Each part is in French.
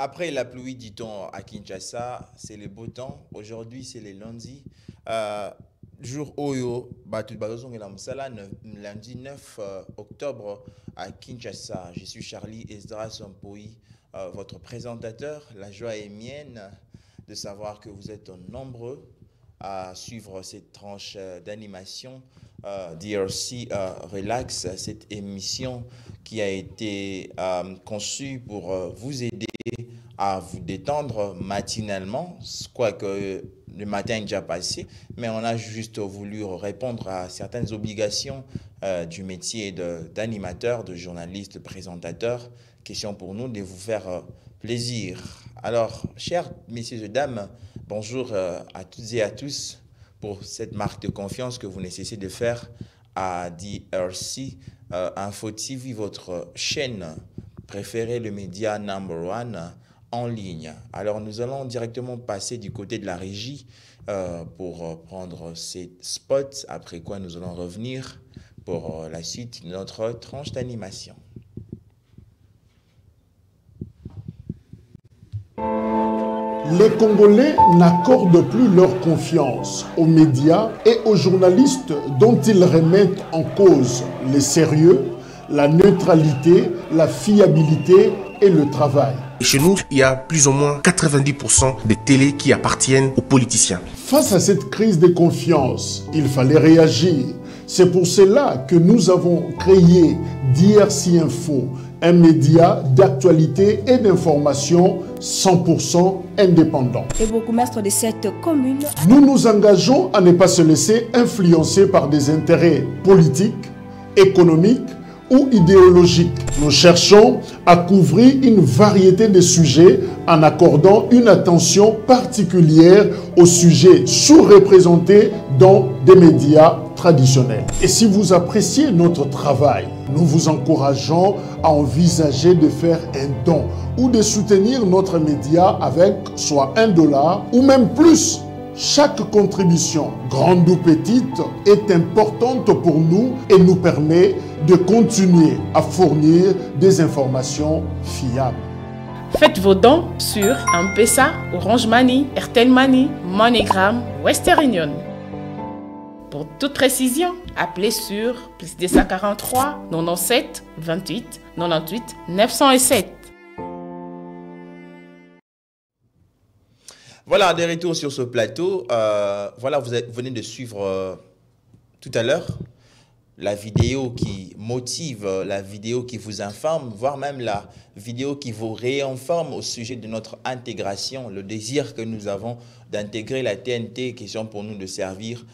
Après la pluie, dit-on à Kinshasa, c'est le beau temps. Aujourd'hui, c'est le lundi. Euh, Jour Oyo, lundi 9 octobre à Kinshasa. Je suis Charlie Esdras Sompoï, votre présentateur. La joie est mienne de savoir que vous êtes nombreux à suivre cette tranche d'animation DRC Relax, cette émission qui a été conçue pour vous aider à vous détendre matinalement, quoique le matin est déjà passé, mais on a juste voulu répondre à certaines obligations du métier d'animateur, de journaliste, de présentateur. Question pour nous de vous faire plaisir. Alors, chers messieurs et dames, bonjour à toutes et à tous pour cette marque de confiance que vous nécessitez de faire à DRC Info TV, votre chaîne préférée, le média number one en ligne. Alors nous allons directement passer du côté de la régie pour prendre ces spots, après quoi nous allons revenir pour la suite de notre tranche d'animation. Les Congolais n'accordent plus leur confiance aux médias et aux journalistes dont ils remettent en cause le sérieux, la neutralité, la fiabilité et le travail. Chez nous, il y a plus ou moins 90% des télés qui appartiennent aux politiciens. Face à cette crise de confiance, il fallait réagir. C'est pour cela que nous avons créé DRC Info, un média d'actualité et d'information 100% indépendant. Et bourgmestre de cette commune, nous nous engageons à ne pas se laisser influencer par des intérêts politiques, économiques ou idéologiques. Nous cherchons à couvrir une variété de sujets en accordant une attention particulière aux sujets sous-représentés dans des médias traditionnels. Et si vous appréciez notre travail, nous vous encourageons à envisager de faire un don ou de soutenir notre média avec soit $1 ou même plus. Chaque contribution, grande ou petite, est importante pour nous et nous permet de continuer à fournir des informations fiables. Faites vos dons sur M-Pesa, Orange Money, Airtel Money, MoneyGram, Western Union. Pour toute précision, appelez sur +243 97 28 98 907. Voilà, des retours sur ce plateau. Voilà, vous venez de suivre tout à l'heure la vidéo qui motive, la vidéo qui vous informe, voire même la vidéo qui vous réinforme au sujet de notre intégration, le désir que nous avons d'intégrer la TNT, question pour nous de servir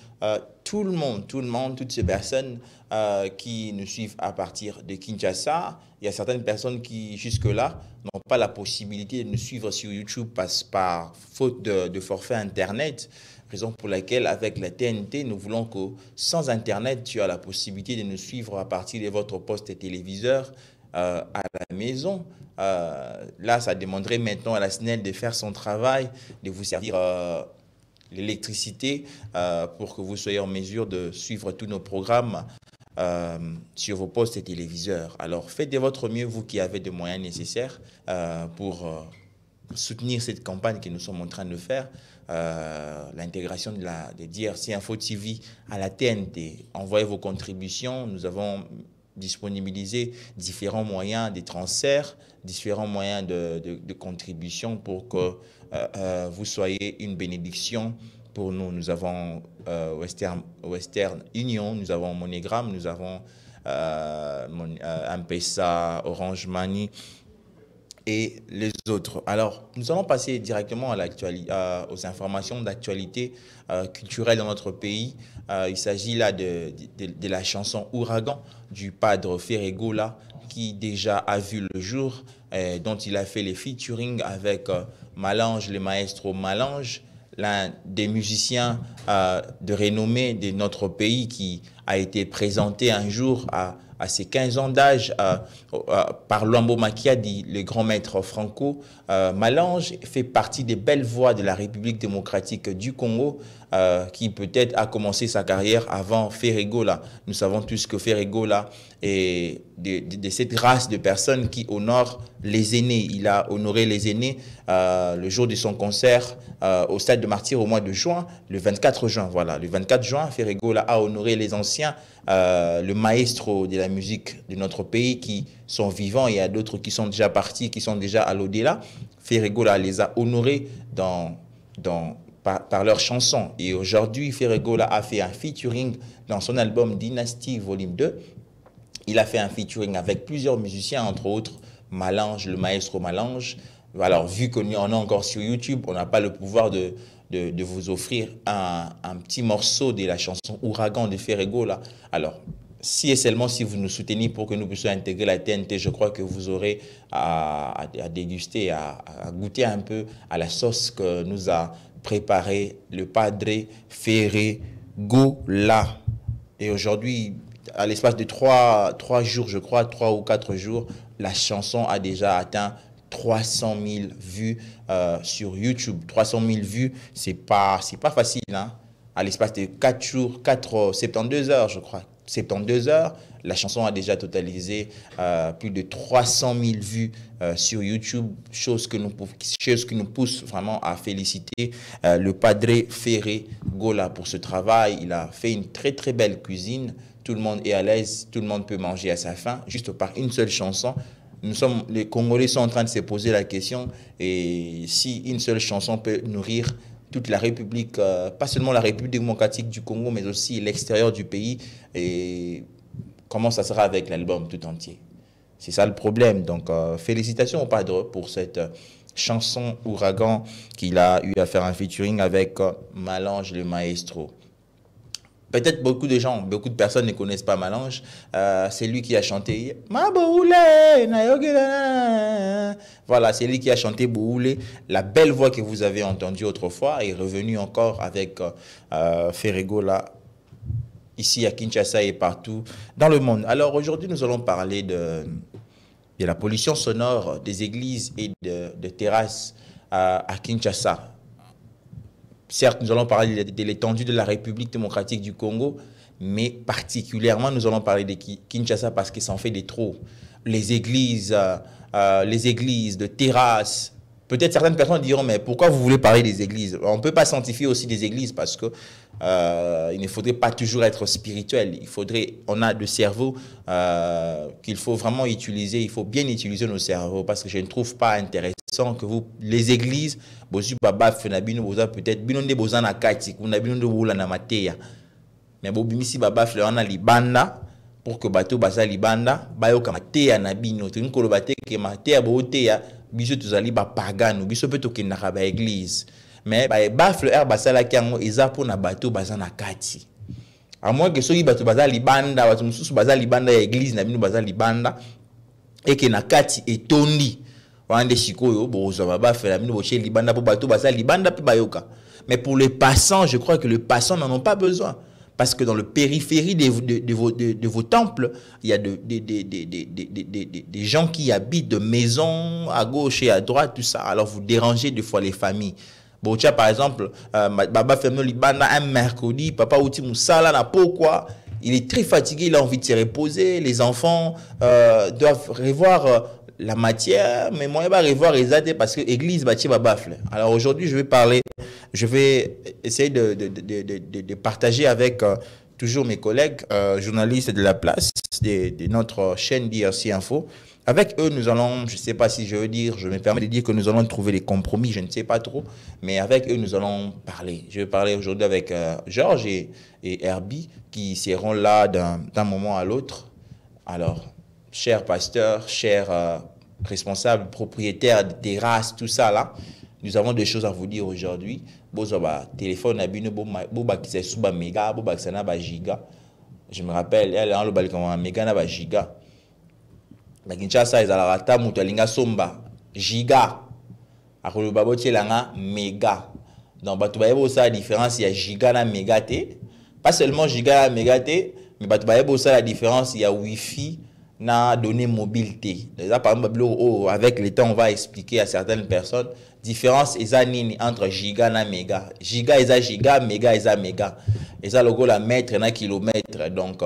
tout le monde, toutes ces personnes qui nous suivent à partir de Kinshasa. Il y a certaines personnes qui, jusque-là, n'ont pas la possibilité de nous suivre sur YouTube par faute de forfait Internet. Raison pour laquelle, avec la TNT, nous voulons que sans Internet, tu as la possibilité de nous suivre à partir de votre poste téléviseur à la maison. Là, ça demanderait maintenant à la SNEL de faire son travail, de vous servir l'électricité pour que vous soyez en mesure de suivre tous nos programmes sur vos postes téléviseurs. Alors, faites de votre mieux, vous qui avez des moyens nécessaires pour soutenir cette campagne que nous sommes en train de faire. L'intégration de DRC Info TV à la TNT. Envoyez vos contributions. Nous avons disponibilisé différents moyens de transfert, différents moyens de contribution pour que vous soyez une bénédiction pour nous. Nous avons Western Union, nous avons MoneyGram, nous avons M-Pesa, Orange Money et les autres. Alors, nous allons passer directement aux informations d'actualité culturelle dans notre pays. Il s'agit là de la chanson Ouragan du padre Ferregola qui déjà a vu le jour, dont il a fait les featuring avec Malange, le maestro Malange, l'un des musiciens de renommée de notre pays qui a été présenté un jour à ses 15 ans d'âge par Luambo Makiadi, le grand maître franco. Malange fait partie des belles voix de la République démocratique du Congo qui peut-être a commencé sa carrière avant Ferregola. Nous savons tous que Ferregola est de cette race de personnes qui honorent les aînés. Il a honoré les aînés le jour de son concert au Stade de Martyrs au mois de juin, le 24 juin. Voilà, le 24 juin, Ferregola a honoré les anciens, le maestro de la musique de notre pays qui sont vivants. Il y a d'autres qui sont déjà partis, qui sont déjà à l'au-delà. Ferregola les a honorés par leurs chansons. Et aujourd'hui, Ferregola a fait un featuring dans son album Dynasty Volume 2. Il a fait un featuring avec plusieurs musiciens, entre autres Malange, le maestro Malange. Alors, vu qu'on est encore sur YouTube, on n'a pas le pouvoir de vous offrir un petit morceau de la chanson Ouragan de Ferregola. Alors, si et seulement si vous nous soutenez pour que nous puissions intégrer la TNT, je crois que vous aurez à déguster, à goûter un peu à la sauce que nous a préparé le padre Ferregola. Et aujourd'hui, à l'espace de 3 jours, je crois, 3 ou 4 jours, la chanson a déjà atteint 300 000 vues sur YouTube. 300 000 vues, c'est pas facile, hein? À l'espace de 4 jours, 72 heures, je crois. 72 heures, la chanson a déjà totalisé plus de 300 000 vues sur YouTube, chose qui nous pousse vraiment à féliciter le padre Ferregola pour ce travail. Il a fait une très très belle cuisine, tout le monde est à l'aise, tout le monde peut manger à sa faim, juste par une seule chanson. Les Congolais sont en train de se poser la question, et si une seule chanson peut nourrir toute la République, pas seulement la République démocratique du Congo, mais aussi l'extérieur du pays, et comment ça sera avec l'album tout entier? C'est ça le problème. Donc, félicitations au padre pour cette chanson Ouragan qu'il a eu à faire un featuring avec Malange le maestro. Peut-être beaucoup de personnes ne connaissent pas Malange. C'est lui qui a chanté Maboule. Voilà, c'est lui qui a chanté Boule. La belle voix que vous avez entendue autrefois est revenue encore avec Ferregola ici à Kinshasa et partout dans le monde. Alors aujourd'hui, nous allons parler de la pollution sonore des églises et de terrasses à Kinshasa. Certes, nous allons parler de l'étendue de la République démocratique du Congo, mais particulièrement, nous allons parler de Kinshasa parce que ça en fait des trop. Les églises de terrasses. Peut-être certaines personnes diront, mais pourquoi vous voulez parler des églises? On ne peut pas sanctifier aussi des églises parce que il ne faudrait pas toujours être spirituel. On a de cerveau qu'il faut vraiment utiliser. Il faut bien utiliser nos cerveaux parce que je ne trouve pas intéressant que les églises, peut-être binonde bozana kati, kuna binonde boula na mateya. Mais bobimisi babaf le wana libanda pour que bato baza libanda bayoka mateya na bino. Tinkolo bateke mateya boteya biso tuzali ba pagano, biso pe tokendaka ba église. Mais ba bafle er basala kiango eza pona bato baza na kati. À moins que soki bato baza libanda, bato mususu baza libanda ya église na bino baza libanda et que na kati etondi. Mais pour les passants, je crois que les passants n'en ont pas besoin. Parce que dans le périphérie de vos temples, il y a des gens qui habitent de maisons à gauche et à droite, tout ça. Alors vous dérangez des fois les familles. Bon, tiens, par exemple, Baba Femno Libanda, un mercredi, Papa Outi Moussala, n'a pourquoi. Il est très fatigué, il a envie de se reposer. Les enfants doivent revoir la matière, mais moi, je vais revoir les aides parce que l'église bâtie va bafler. Alors aujourd'hui, je vais essayer de partager avec toujours mes collègues, journalistes de la place, de notre chaîne DRC Info. Avec eux, nous allons, je ne sais pas si je veux dire, je me permets de dire que nous allons trouver des compromis, je ne sais pas trop, mais avec eux, nous allons parler. Je vais parler aujourd'hui avec Georges et Herbie qui seront là d'un moment à l'autre. Alors, chers pasteurs, chers responsables, propriétaires de terrasses, tout ça là, nous avons des choses à vous dire aujourd'hui. Téléphone, méga, giga. Je me rappelle, elle a un méga na giga. Na Kinshasa, ils ont rata mutualinga somba giga. Akolo baboti langa méga. Donc batu bayebo ça la différence, il y a giga na méga té. Pas seulement giga na méga té, mais batu bayebo ça la différence, il y a wifi na données mobilité. Par exemple, avec le temps, on va expliquer à certaines personnes différence entre giga et méga. Giga est giga, méga est méga. Et ça, le mètre na kilomètre. Donc,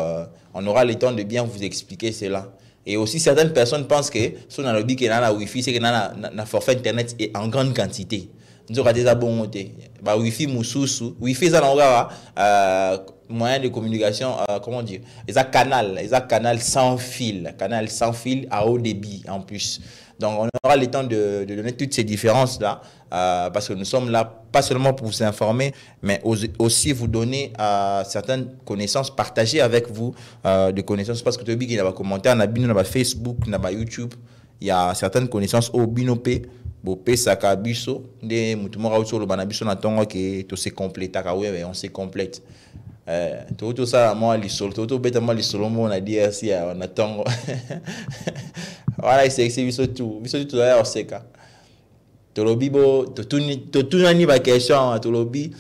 on aura le temps de bien vous expliquer cela. Et aussi, certaines personnes pensent que si on a le dit qu'il y a un Wi-Fi, c'est qu'il y a un forfait Internet en grande quantité. Nous avons des abonnés. Wi-Fi, Moussoussou. Wi-Fi, ça a moyen de communication, comment dire, ils ont canal sans fil, à haut débit en plus. Donc on aura le temps de donner toutes ces différences là, parce que nous sommes là pas seulement pour vous informer, mais aussi vous donner certaines connaissances, partager avec vous des connaissances, parce que tu as vu qu'il y a des commentaires, on a Facebook, on a YouTube, il y a certaines connaissances au binopé. Bopé sakabiso de mutumora sur le banabiso na tongo que to se complète on se complète tout ça moi li solo tout bête moi li solo mo na dire si on attend voilà c'est biso tout là seka to lobi bo to nani ba question to lobi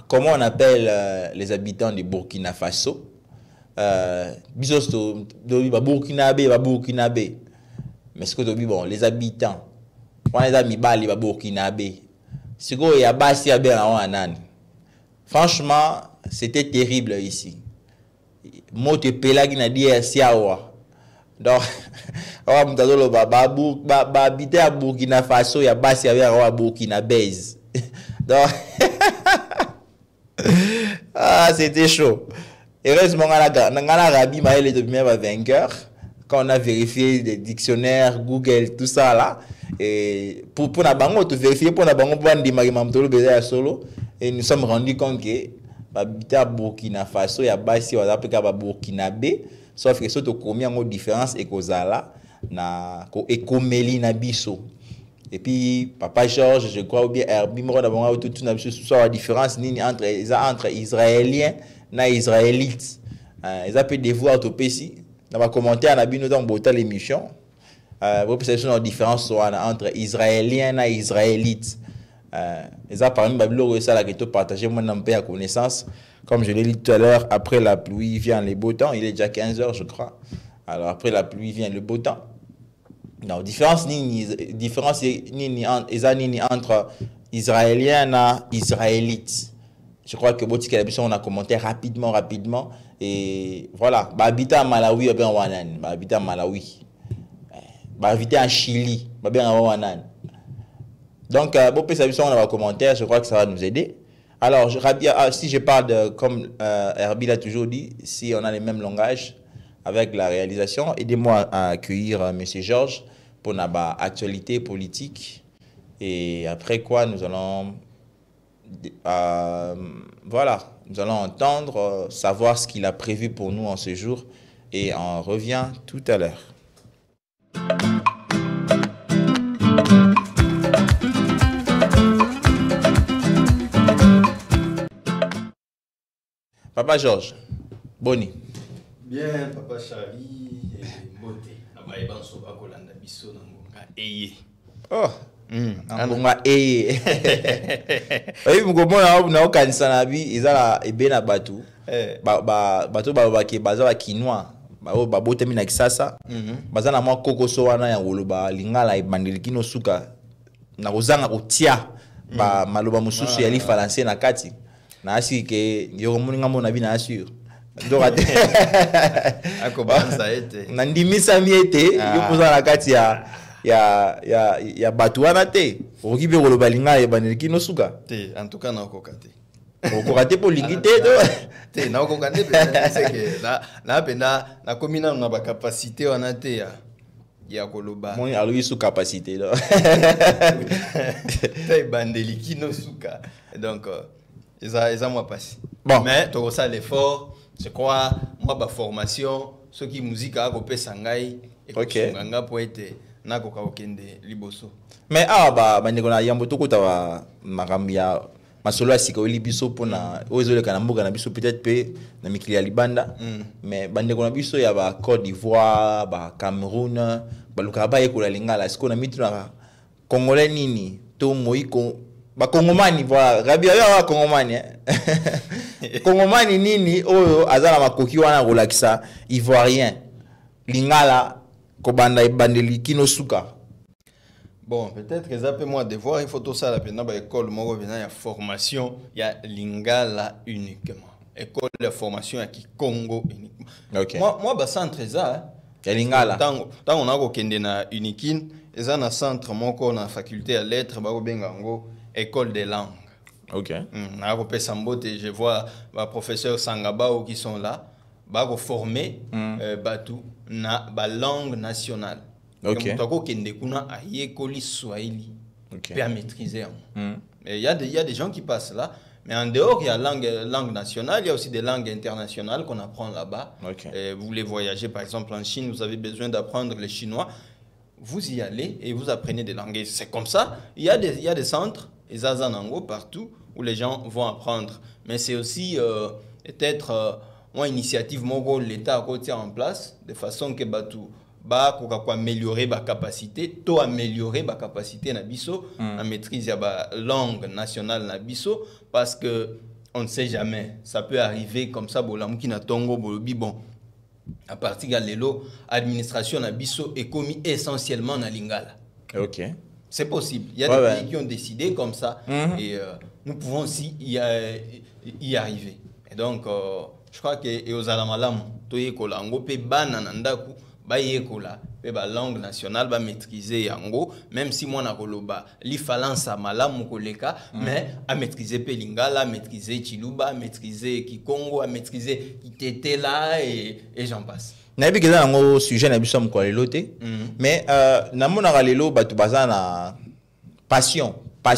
comment on appelle les habitants de Burkina Faso biso to ba Burkinabé mais ce que to bi bon les habitants on est amis bali ba Burkinabé. Si go ya basi ya ben anan. Franchement, c'était terrible ici. Mote pelagi na dia siawa. Donc awa mtazolo ba habiter à Burkina Faso ya basi ya ben awa Burkinabé. Donc c'était chaud. Heureusement ngana rabi maele de bien vainqueur quand on a vérifié des dictionnaires, Google, tout ça là. Et pour la banque, tu vérifies pour la banque, solo et nous sommes rendus compte que habiter à Burkina Faso, il y a basi on appelle à Burkinabé, sauf que c'est combien de différences et kozala na ko ekomeli na biso. Et puis papa Georges, je crois ou bien Herbie moro d'abord tout na biso soit la différence ni entre israéliens na israélites. Ils appellent des voix au PC. Dans ma commentaire na bino dans botal l'émission. Vous pouvez la différence entre Israéliens et Israélites. Les parmi Babylone, ça la que partager moi n'en pas à connaissance. Comme je l'ai dit tout à l'heure, après la pluie vient le beau temps. Il est déjà 15h, je crois. Alors après la pluie vient le beau temps. Non, différence entre Israéliens et Israélites. Je crois que Botika on a commenté rapidement. Et voilà. Habiter à Malawi, habiter à Malawi. Invité en Chili, donc on a un commentaire, je crois que ça va nous aider. Alors si je parle de, comme Herbie l'a toujours dit, si on a les mêmes langages avec la réalisation, aidez-moi à accueillir M. Georges pour notre actualité politique, et après quoi nous allons nous allons entendre, savoir ce qu'il a prévu pour nous en ce jour, et on revient tout à l'heure. Papa Georges, Boni. Bien, Papa Charlie, beauté. Oh, ngonga eye. Oui, mukomona na okanisa na bi ezala ebena batu. Batu ba baza kinwa. Ba botemi na kisasa. Baza na mwa kokoso wana ya woloba lingala ebandeli no suka. Na kozanga kotia ba maloba mususu ya li français na kati. Na asi ke yo moninga mona bi na assure. Ndorate. Akobanza ete. Na ndimisa miete yo poza na kati ya batu wana te. Okibe koloba lingala ebandeli no suka. Te, en tout cas na okokate. Okokate po lingite to. Te na okokate pe c'est que na penda na komina na ba capacité wana te ya koloba. Moi alors sous capacité là. Te bandeli kino suka. Donc ils ont moi passé. Bon, mais tu ça l'effort, je crois moi ba formation, ceux qui musique a kopé sangai et nganga pour être na koka okende liboso. Mais bandeko na yambo to kota wa makambia masolo asika libiso pona ozole kana mboka na biso peut-être pe na mikili ya libanda. Mais bandeko na biso ya ba Côte d'Ivoire, ba Cameroun, ba lukaba ekola lingala siko na mitu na Congolais nini to moiko ba Kongomani voilà rabia ya Kongomani Kongomani nini oyo azala makoki wana kolakisa ivoirien lingala ko banda ibandeli kino suka. Bon, peut-être que ça peut moi devoir il faut tout ça la pendant ba école moko venant ya formation ya lingala uniquement école de formation ya Congo uniquement. Okay. Moi ba centre ça ya lingala tant on a kokende na Unikin eza na centre moko na faculté à lettres ba ko benga ngo école des langues. OK. Na ko pesa mbote, je vois ba professeurs Sangabao qui sont là ba ko former batu na ba langue nationale. OK. Donc ko kende kuna ayekoli Swahili. OK. Pour maîtriser. Mais il y a des gens qui passent là. Mais en dehors, il y a langue nationale, il y a aussi des langues internationales qu'on apprend là-bas. Okay. Vous voulez voyager, par exemple, en Chine, vous avez besoin d'apprendre le chinois. Vous y allez et vous apprenez des langues. C'est comme ça. Il y a des centres, les Azanango, partout, où les gens vont apprendre. Mais c'est aussi peut-être une initiative, l'État a côté en place, de façon que tout améliorer ma capacité, améliorer ma capacité na biso, à maîtriser la langue nationale na biso, parce que on ne sait jamais, ça peut arriver comme ça, bolamki na tongo bolobi bon, à partir de l'élo, administration na biso est commis essentiellement na lingala. OK. C'est possible. Il y a des pays qui ont décidé comme ça, et nous pouvons aussi y arriver. Et donc, je crois que aux alamalam, toye kolango pe bananandaku. La langue nationale va maîtriser yango, même si moi na koloba li falansa malamu koleka, mais à maîtriser pelingala, à maîtriser chiluba, à maîtriser kikongo, à maîtriser kitetela et j'en passe. Na bi keza ngo sujet na biso mko lelo te, mais na mona lelo batu bazana passion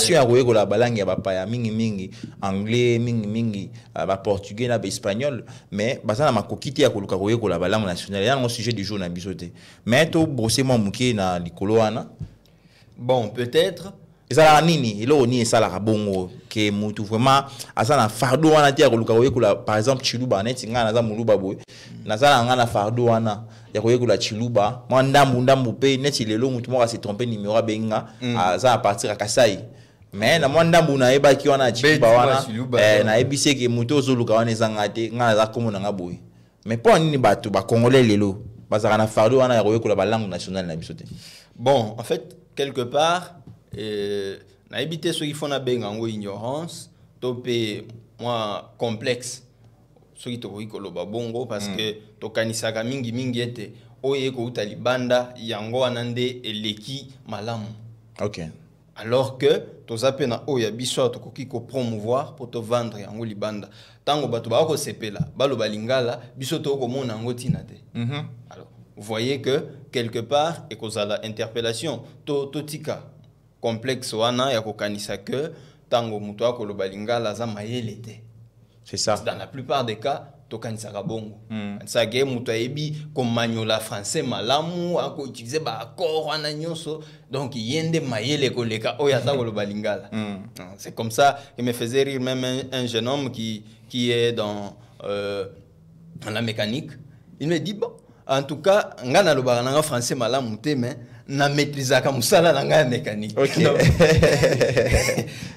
ya koyekola balangi ya bapaya mingi anglais mingi ba portugais na ba espagnol, mais bazana makoki te ya koluka koyekola balangi nationale ya ngo sujet du jour na biso te. Mais to bosser mo muke na likolo wana. Bon, peut-être ezala nini elo ni esala bongo ke mutu vraiment asana fardo wana te ya koluka koyekola, par exemple chiluba neti ngana za muluba boy nazala ngana fardo wana ya koyekola chiluba moi ndambu pe neti lelo mutu mo se tromper numéro benga aza à partir à Kasai. Mais na moi ndambu na eba ki wana chiluba wana na ebise ke mutu ozoluka wana ezanga te ngana za komona nga boy. Mais pour nini batu ba congolais lelo bazaka na fardo wana ya koyekola ba langue nationale na biso te. Bon, en fait quelque part na éviter ceux qui font la bengango ignorance, topé moi complexe ceux qui tokoki koloba bongo parce que tokanisaka mingi ete oye ko utalibanda yango anande eleki malamu. OK. Alors que tozape na oya biso tokoki ko promouvoir pour te vendre yango libanda. Tango bato ba ko sepela, balo balingala biso to ko mona ngo tinate. Alors, vous voyez que quelque part et kozala interpellation totika complexe wana ya kokanisa que tango muto akoloba lingala za mayele te. C'est ça. Dans la plupart des cas tokanisa bongo. Ça ge muto ebi comme maniola français malamu ako utiliser ba accord wana nyonso donc yende mayele koleka oya ta koloba lingala. C'est comme ça que me faisait rire même un jeune homme qui est dans la mécanique. Il me dit bon, en tout cas ngana loba nga français malamu te mais na maîtriser comme ça la mécanique. OK.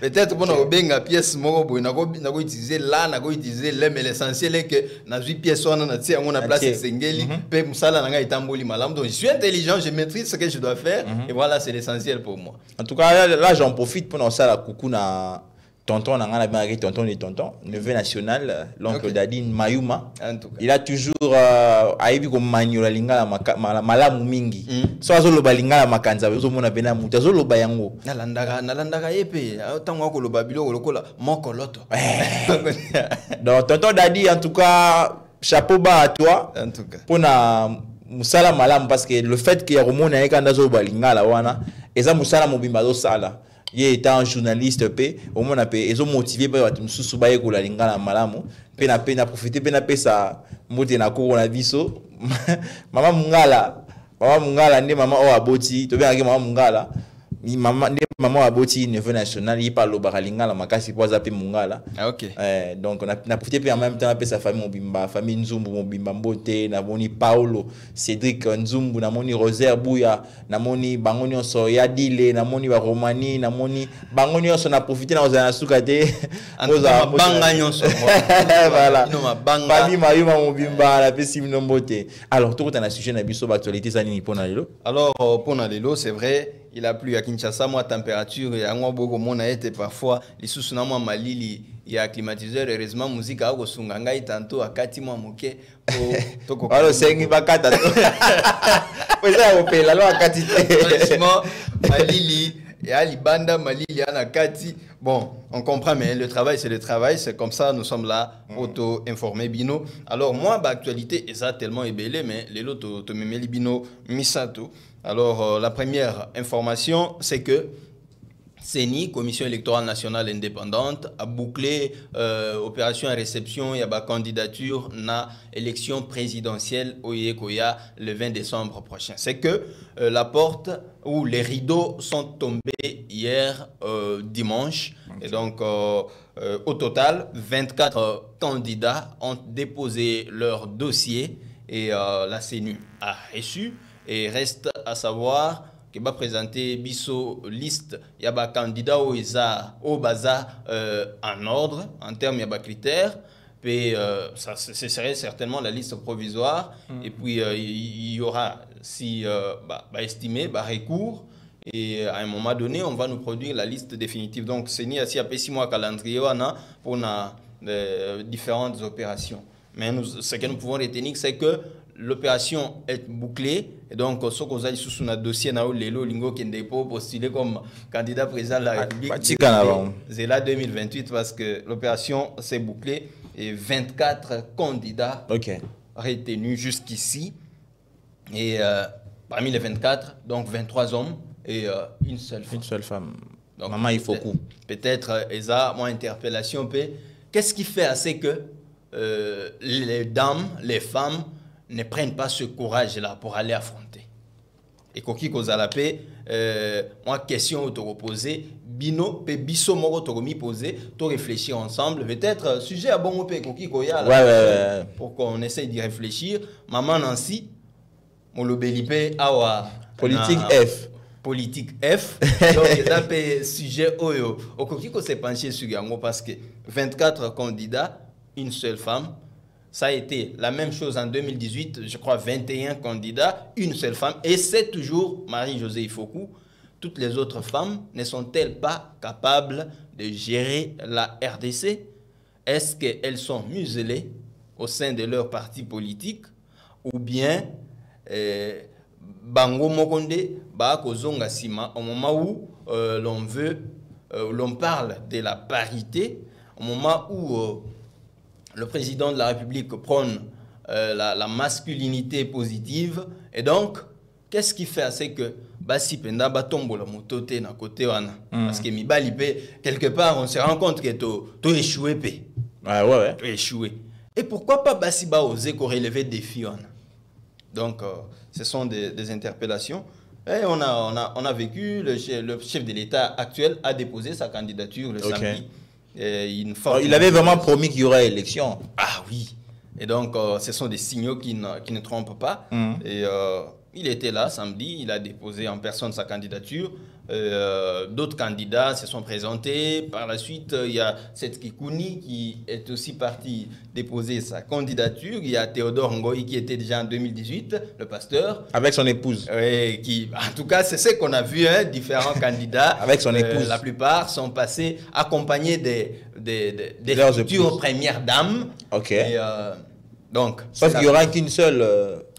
Peut-être bon obenga pièce moko boy na ko utiliser là na ko utiliser là, mais l'essentiel est que na 8 pièces on a tia on a place sengeli pe musala nga itamboli malam. Donc je suis intelligent, je maîtrise ce que je dois faire et voilà, c'est l'essentiel pour moi. En tout cas là j'en profite pour ça la coucou na tonton na ngana bien tonton neveu national l'oncle Dadine Mayuma. Il a toujours aibi ko maniola lingala malamu mingi. So azoloba lingala makanza ezomona bena mutu azoloba yango. Nalandaka yepe tango ko loba biloko lokola mokoloto. Donc tonton Dadi en tout cas chapeau bas à toi. En tout cas. Pour na musala malamu parce que le fait que ya romona ekanda zoloba lingala wana eza musala mobimba zo sala. Il est un journaliste pe au moins na pe ezo motivé pa watu msusu ba yekola lingala malamu pe na profiter pe na pe sa mbote na ko na biso mama mungala ndi mama o aboti to bien mama mungala ni mama ndi mama aboti neveu national il parle ba lingala makasi po za pe mungala. OK. Donc on a profité pe en même temps pe sa famille mobimba, famille Nzumbu mobimba mbote na moni Paulo Cédric Nzumbu na moni Rosaire Bouya na moni bango nyonso ya dile na moni ba Romani na moni bango nyonso na profité na ozana suka te oza banga nyonso. Voilà. No mabanga. Famille Mayuma mobimba la pe simno mbote. Alors tout on a sujet na biso actualité ça ni pona lelo. Alors pona lelo c'est vrai, il a plu à Kinshasa, moi température et à moi beaucoup mon a été parfois les sous moi malili il y a climatiseur heureusement musique à Osunganga et tantôt à Kati moi moké toko alors c'est ngi bakata vous ça au pays la loi Kati franchement malili et à Libanda malili à Kati bon on comprend mais le travail c'est comme ça nous sommes là auto informer bino alors moi bah actualité est ça tellement ébélé mais les lots to memeli bino misato. Alors, la première information, c'est que CENI, Commission électorale nationale indépendante, a bouclé opération et réception et a candidature na élection présidentielle au Yekoya le 20 décembre prochain. C'est que la porte où les rideaux sont tombés hier dimanche. Et donc, au total, 24 candidats ont déposé leur dossier et la CENI a reçu. Et reste à savoir que va présenter biso liste il y a des candidats au baza en ordre en termes de critères puis ça ce serait certainement la liste provisoire et puis il y aura si estimé recours et à un moment donné on va nous produire la liste définitive donc c'est ni assis à 6 mois calendrier pour différentes opérations mais ce que nous pouvons retenir c'est que l'opération est bouclée et donc ce qu'on a sous un dossier na lelo lingo qui n'est pas postulé comme candidat président de la République c'est là 2028 parce que l'opération s'est bouclée et 24 candidats retenus jusqu'ici et parmi les 24 donc 23 hommes et une seule femme donc, maman il faut peut-être esa moi interpellation qu'est-ce qui fait assez que les dames les femmes ne prennent pas ce courage-là pour aller affronter. Et Koki Kozalapé, moi, question te reposer, Bino, pe biso moro te remis poser, te réfléchir ensemble. Peut-être sujet à bon pe Koki Koya, pour qu'on essaye d'y réfléchir. Maman Nancy, mon lobelipe, awa. Politique F. Politique F. Donc, il y a un sujet oyo. Au Koki Ko s'est penché sur Yango parce que 24 candidats, une seule femme. Ça a été la même chose en 2018, je crois 21 candidats, une seule femme. Et c'est toujours Marie-Josée Ifoku. Toutes les autres femmes ne sont-elles pas capables de gérer la RDC? Est-ce qu'elles sont muselées au sein de leur parti politique? Ou bien, Bango Mokonde, Bakozonga Sima, au moment où l'on parle de la parité, au moment où le président de la République prône la masculinité positive. Et donc, qu'est-ce qui fait? C'est que Basi Penda Batombo la motote na côté wana. Parce que Mibali quelque part, on se rend compte que tu échoué. Tu échoué. Et pourquoi pas Basi Ba oser relever des filles wana? Donc, ce sont des interpellations. Et on a vécu, le chef de l'État actuel a déposé sa candidature le samedi. Il avait vraiment promis qu'il y aurait élection. Ah oui. Et donc, ce sont des signaux qui ne trompent pas. Et il était là samedi, il a déposé en personne sa candidature. D'autres candidats se sont présentés. Par la suite, il y a Seth Kikouni qui est aussi parti déposer sa candidature. Il y a Théodore Ngoï qui était déjà en 2018, le pasteur. Avec son épouse. En tout cas, c'est ce qu'on a vu, hein, différents candidats. Avec son épouse. La plupart sont passés accompagnés des futures premières dames. Ok. Et, donc, sauf qu'il n'y aura qu'une seule...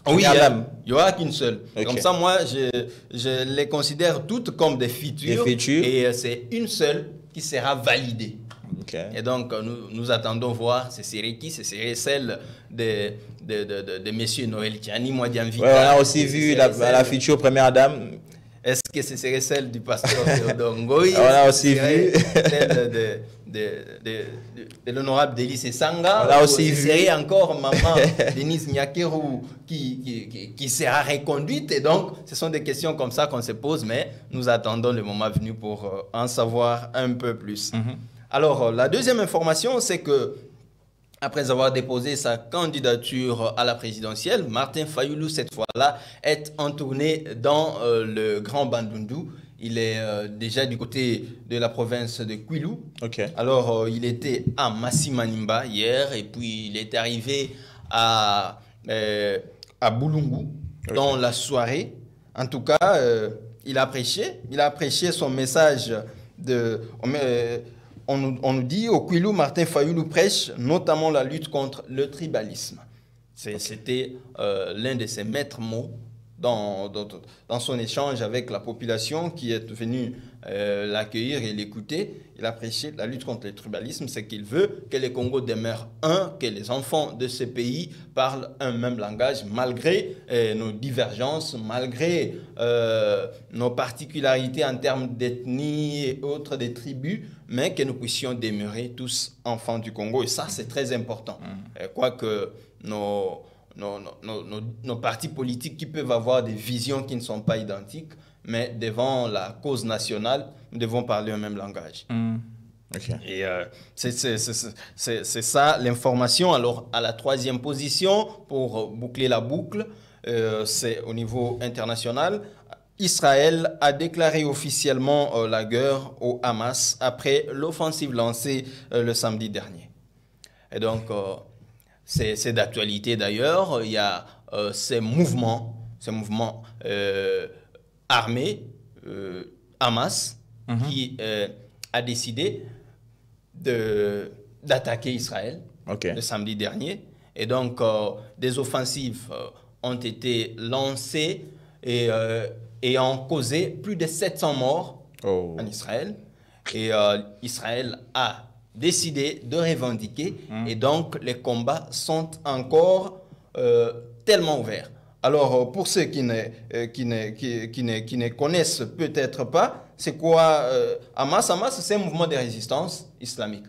oui, il n'y aura qu'une seule. Okay. Comme ça, moi, je les considère toutes comme des futures. Et c'est une seule qui sera validée. Okay. Et donc, nous attendons voir, ce serait qui? Ce serait celle de M. Noël Tiani, moi, Dianvita. Ouais, on a aussi vu la future première dame. Est-ce que ce serait celle du pasteur Théodore Ngoï? On a aussi vu celle de l'honorable Délice Sanga. On a aussi vu. Serait encore maman Denise Nyakeru qui sera reconduite. Et donc, ce sont des questions comme ça qu'on se pose, mais nous attendons le moment venu pour en savoir un peu plus. Alors, la deuxième information, c'est que après avoir déposé sa candidature à la présidentielle, Martin Fayoulou, cette fois-là, est en tournée dans le Grand Bandundu. Il est déjà du côté de la province de Kwilu. Okay. Alors, il était à Massimanimba hier et puis il est arrivé à Boulungu dans la soirée. En tout cas, il a prêché son message on nous dit au Kwilu, Martin Fayulu prêche notamment la lutte contre le tribalisme. C'était l'un de ses maîtres mots dans son échange avec la population qui est venue l'accueillir et l'écouter. Il a prêché la lutte contre le tribalisme, c'est qu'il veut que les Congos demeurent un, que les enfants de ce pays parlent un même langage, malgré nos divergences, malgré nos particularités en termes d'ethnie et autres des tribus, mais que nous puissions demeurer tous enfants du Congo. Et ça, c'est très important. Quoique nos partis politiques qui peuvent avoir des visions qui ne sont pas identiques, mais devant la cause nationale, nous devons parler un même langage. Okay. Et c'est ça l'information. Alors, à la troisième position, pour boucler la boucle, c'est au niveau international. Israël a déclaré officiellement la guerre au Hamas après l'offensive lancée le samedi dernier. Et donc, c'est d'actualité d'ailleurs. Il y a ces mouvements armés, Hamas, qui a décidé d'attaquer Israël le samedi dernier. Et donc, des offensives ont été lancées et ont causé plus de 700 morts en Israël. Et Israël a décidé de revendiquer. Et donc, les combats sont encore tellement ouverts. Alors, pour ceux qui ne connaissent peut-être pas, c'est quoi Hamas? Hamas, c'est un mouvement de résistance islamique,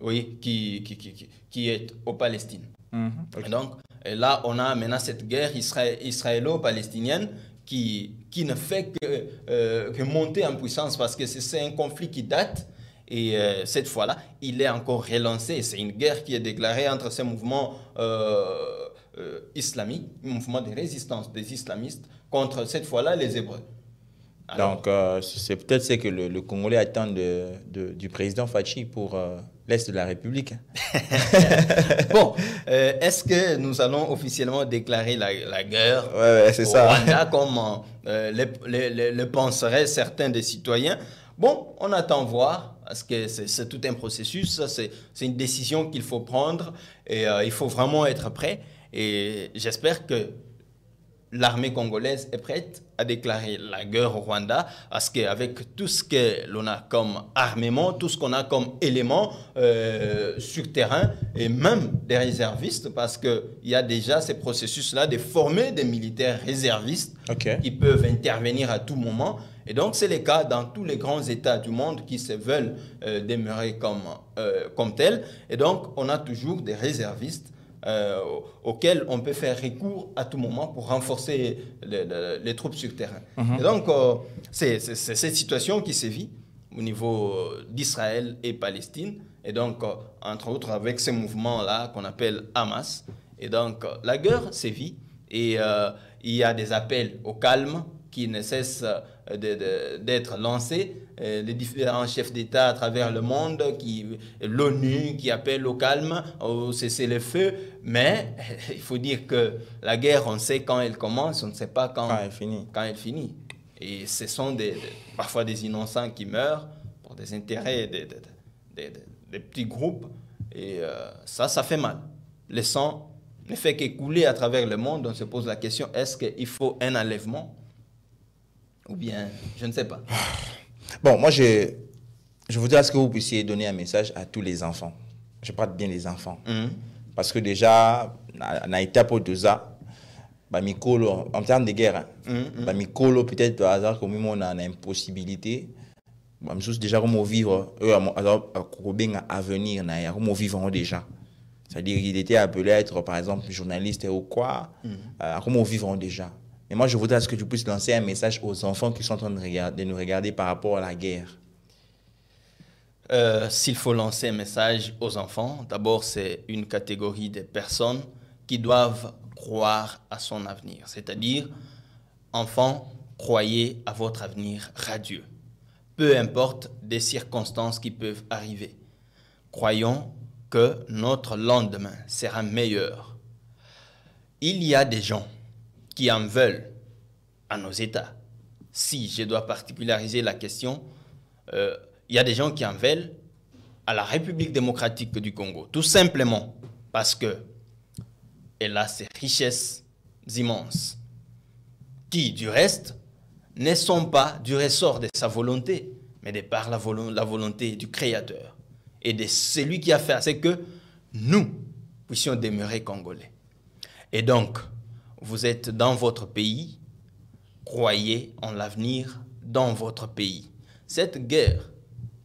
oui, qui est aux Palestine. Et donc, là, on a maintenant cette guerre israélo-palestinienne qui ne fait que monter en puissance parce que c'est un conflit qui date. Et cette fois-là, il est encore relancé. C'est une guerre qui est déclarée entre ces mouvements islamiques, un mouvement de résistance des islamistes contre, cette fois-là, les Hébreux. Alors, donc, c'est peut-être ce que le Congolais attend du président Fachi pour l'Est de la République. Bon, est-ce que nous allons officiellement déclarer la guerre c'est au ça. Rwanda, comme le penseraient certains des citoyens? Bon, on attend voir, parce que c'est tout un processus, c'est une décision qu'il faut prendre, et il faut vraiment être prêt. Et j'espère que l'armée congolaise est prête à déclarer la guerre au Rwanda, parce qu'avec tout ce que l'on a comme armement, tout ce qu'on a comme éléments sur terrain, et même des réservistes, parce qu'il y a déjà ces processus-là de former des militaires réservistes qui peuvent intervenir à tout moment. Et donc, c'est le cas dans tous les grands États du monde qui se veulent demeurer comme tels. Et donc, on a toujours des réservistes auxquels on peut faire recours à tout moment pour renforcer les troupes sur terrain. Et donc, c'est cette situation qui sévit au niveau d'Israël et Palestine. Et donc, entre autres, avec ces mouvements-là qu'on appelle Hamas. Et donc, la guerre sévit et il y a des appels au calme qui ne cessent d'être lancés. Les différents chefs d'État à travers le monde, l'ONU qui appelle au calme, au cessez-le-feu. Mais il faut dire que la guerre, on sait quand elle commence, on ne sait pas quand elle finit. Et ce sont parfois des innocents qui meurent pour des intérêts des petits groupes. Et ça fait mal. Le sang ne fait qu'écouler à travers le monde. On se pose la question, est-ce qu'il faut un enlèvement? Ou bien, je ne sais pas. Bon, moi, je voudrais à ce que vous puissiez donner un message à tous les enfants. Je parle bien des enfants. Parce que déjà, dans l'étape de ça, en termes de guerre, peut-être par hasard, comme on a une impossibilité, déjà, comment vivre, à venir, comment vivre déjà. C'est-à-dire qu'il était appelé à être, par exemple, journaliste ou quoi, comment vivre déjà. Et moi, je voudrais à ce que tu puisses lancer un message aux enfants qui sont en train de nous regarder par rapport à la guerre. S'il faut lancer un message aux enfants, d'abord, c'est une catégorie de personnes qui doivent croire à son avenir. C'est-à-dire, enfants, croyez à votre avenir radieux. Peu importe des circonstances qui peuvent arriver. Croyons que notre lendemain sera meilleur. Il y a des gens qui en veulent à nos États, si je dois particulariser la question, il y a des gens qui en veulent à la République démocratique du Congo, tout simplement parce qu'elle a ces richesses immenses qui, du reste, ne sont pas du ressort de sa volonté, mais de par la volonté du Créateur et de celui qui a fait à ce que nous puissions demeurer Congolais. Et donc, vous êtes dans votre pays, croyez en l'avenir dans votre pays. Cette guerre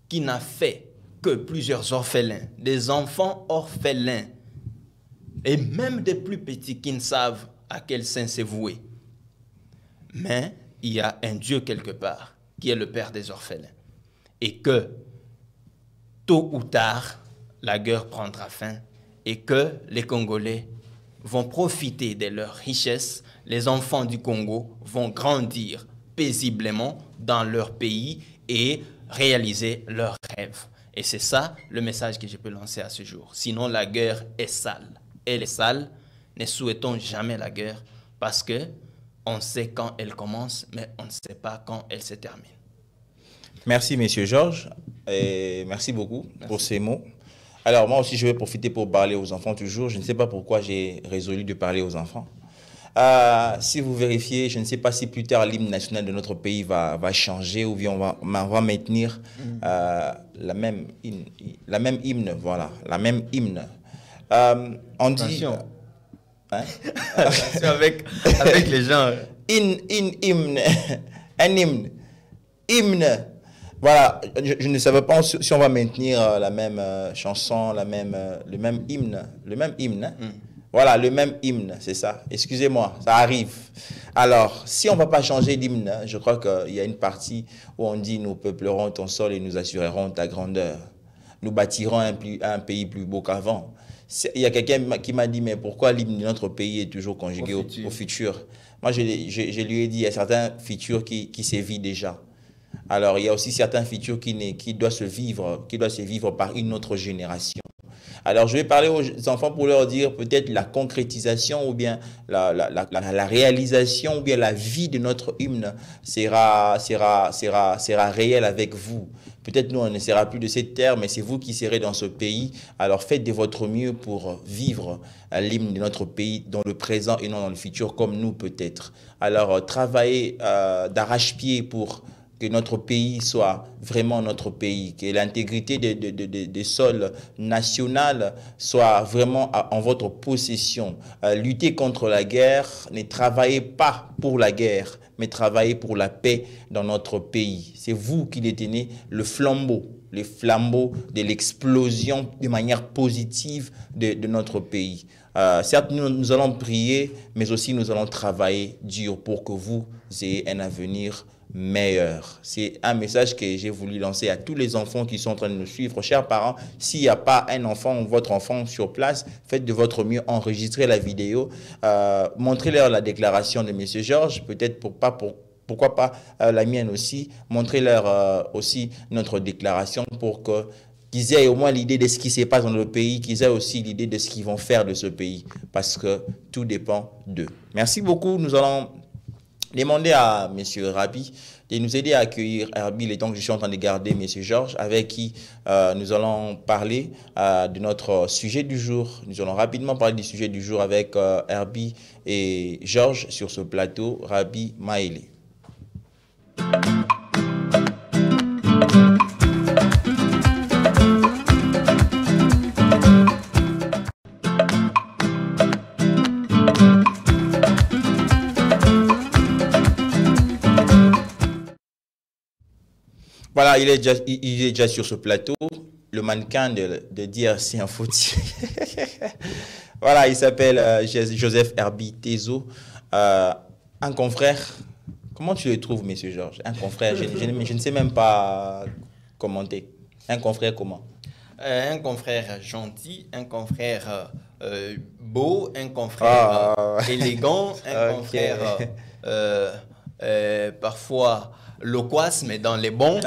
qui n'a fait que plusieurs orphelins, des enfants orphelins, et même des plus petits qui ne savent à quel sein se vouer. Mais il y a un Dieu quelque part qui est le Père des orphelins. Et que, tôt ou tard, la guerre prendra fin et que les Congolais vont profiter de leurs richesses. Les enfants du Congo vont grandir paisiblement dans leur pays et réaliser leurs rêves. Et c'est ça le message que je peux lancer à ce jour. Sinon, la guerre est sale. Elle est sale. Ne souhaitons jamais la guerre parce qu'on sait quand elle commence, mais on ne sait pas quand elle se termine. Merci, Monsieur Georges, et merci beaucoup pour ces mots. Alors, moi aussi, je vais profiter pour parler aux enfants toujours. Je ne sais pas pourquoi j'ai résolu de parler aux enfants. Si vous vérifiez, je ne sais pas si plus tard l'hymne national de notre pays va changer ou bien on va maintenir la même hymne, voilà, la même hymne. On dit... Attention, hein? Attention avec les gens. Hymne, un hymne. Voilà, je ne savais pas si on va maintenir la même chanson, le même hymne. Hein? Voilà, le même hymne, c'est ça. Excusez-moi, ça arrive. Alors, si on ne va pas changer d'hymne, je crois qu'il y a une partie où on dit « Nous peuplerons ton sol et nous assurerons ta grandeur. Nous bâtirons un pays plus beau qu'avant. » Il y a quelqu'un qui m'a dit « Mais pourquoi l'hymne de notre pays est toujours conjugué au futur ?» Moi, je lui ai dit « Il y a certains futurs qui sévissent déjà. » Alors, il y a aussi certains futurs qui doivent se vivre par une autre génération. Alors, je vais parler aux enfants pour leur dire peut-être la concrétisation ou bien la réalisation ou bien la vie de notre hymne sera réelle avec vous. Peut-être nous, on ne sera plus de cette terre, mais c'est vous qui serez dans ce pays. Alors, faites de votre mieux pour vivre l'hymne de notre pays dans le présent et non dans le futur, comme nous peut-être. Alors, travaillez d'arrache-pied pour que notre pays soit vraiment notre pays, que l'intégrité des sols nationaux soit vraiment en votre possession. Luttez contre la guerre, ne travaillez pas pour la guerre, mais travaillez pour la paix dans notre pays. C'est vous qui détenez le flambeau de l'explosion de manière positive de notre pays. Certes, nous allons prier, mais aussi nous allons travailler dur pour que vous ayez un avenir meilleur. C'est un message que j'ai voulu lancer à tous les enfants qui sont en train de nous suivre. Chers parents, s'il n'y a pas un enfant ou votre enfant sur place, faites de votre mieux, enregistrez la vidéo, montrez-leur la déclaration de M. Georges, peut-être pourquoi pas la mienne aussi, montrez-leur aussi notre déclaration pour qu'ils aient au moins l'idée de ce qui se passe dans le pays, qu'ils aient aussi l'idée de ce qu'ils vont faire de ce pays, parce que tout dépend d'eux. Merci beaucoup. Nous allons demander à M. Rabi de nous aider à accueillir Herbie, le temps que je suis en train de garder M. Georges, avec qui nous allons parler de notre sujet du jour. Nous allons rapidement parler du sujet du jour avec Herbie et Georges sur ce plateau, Rabi Maëlé. Voilà, il est déjà sur ce plateau, le mannequin de DRC Info. Voilà, il s'appelle Joseph Herbie Tezo, un confrère. Comment tu le trouves, monsieur Georges? Un confrère, je ne sais même pas commenter. Un confrère comment? Un confrère gentil, un confrère beau, un confrère élégant, un confrère parfois loquace, mais dans les bons.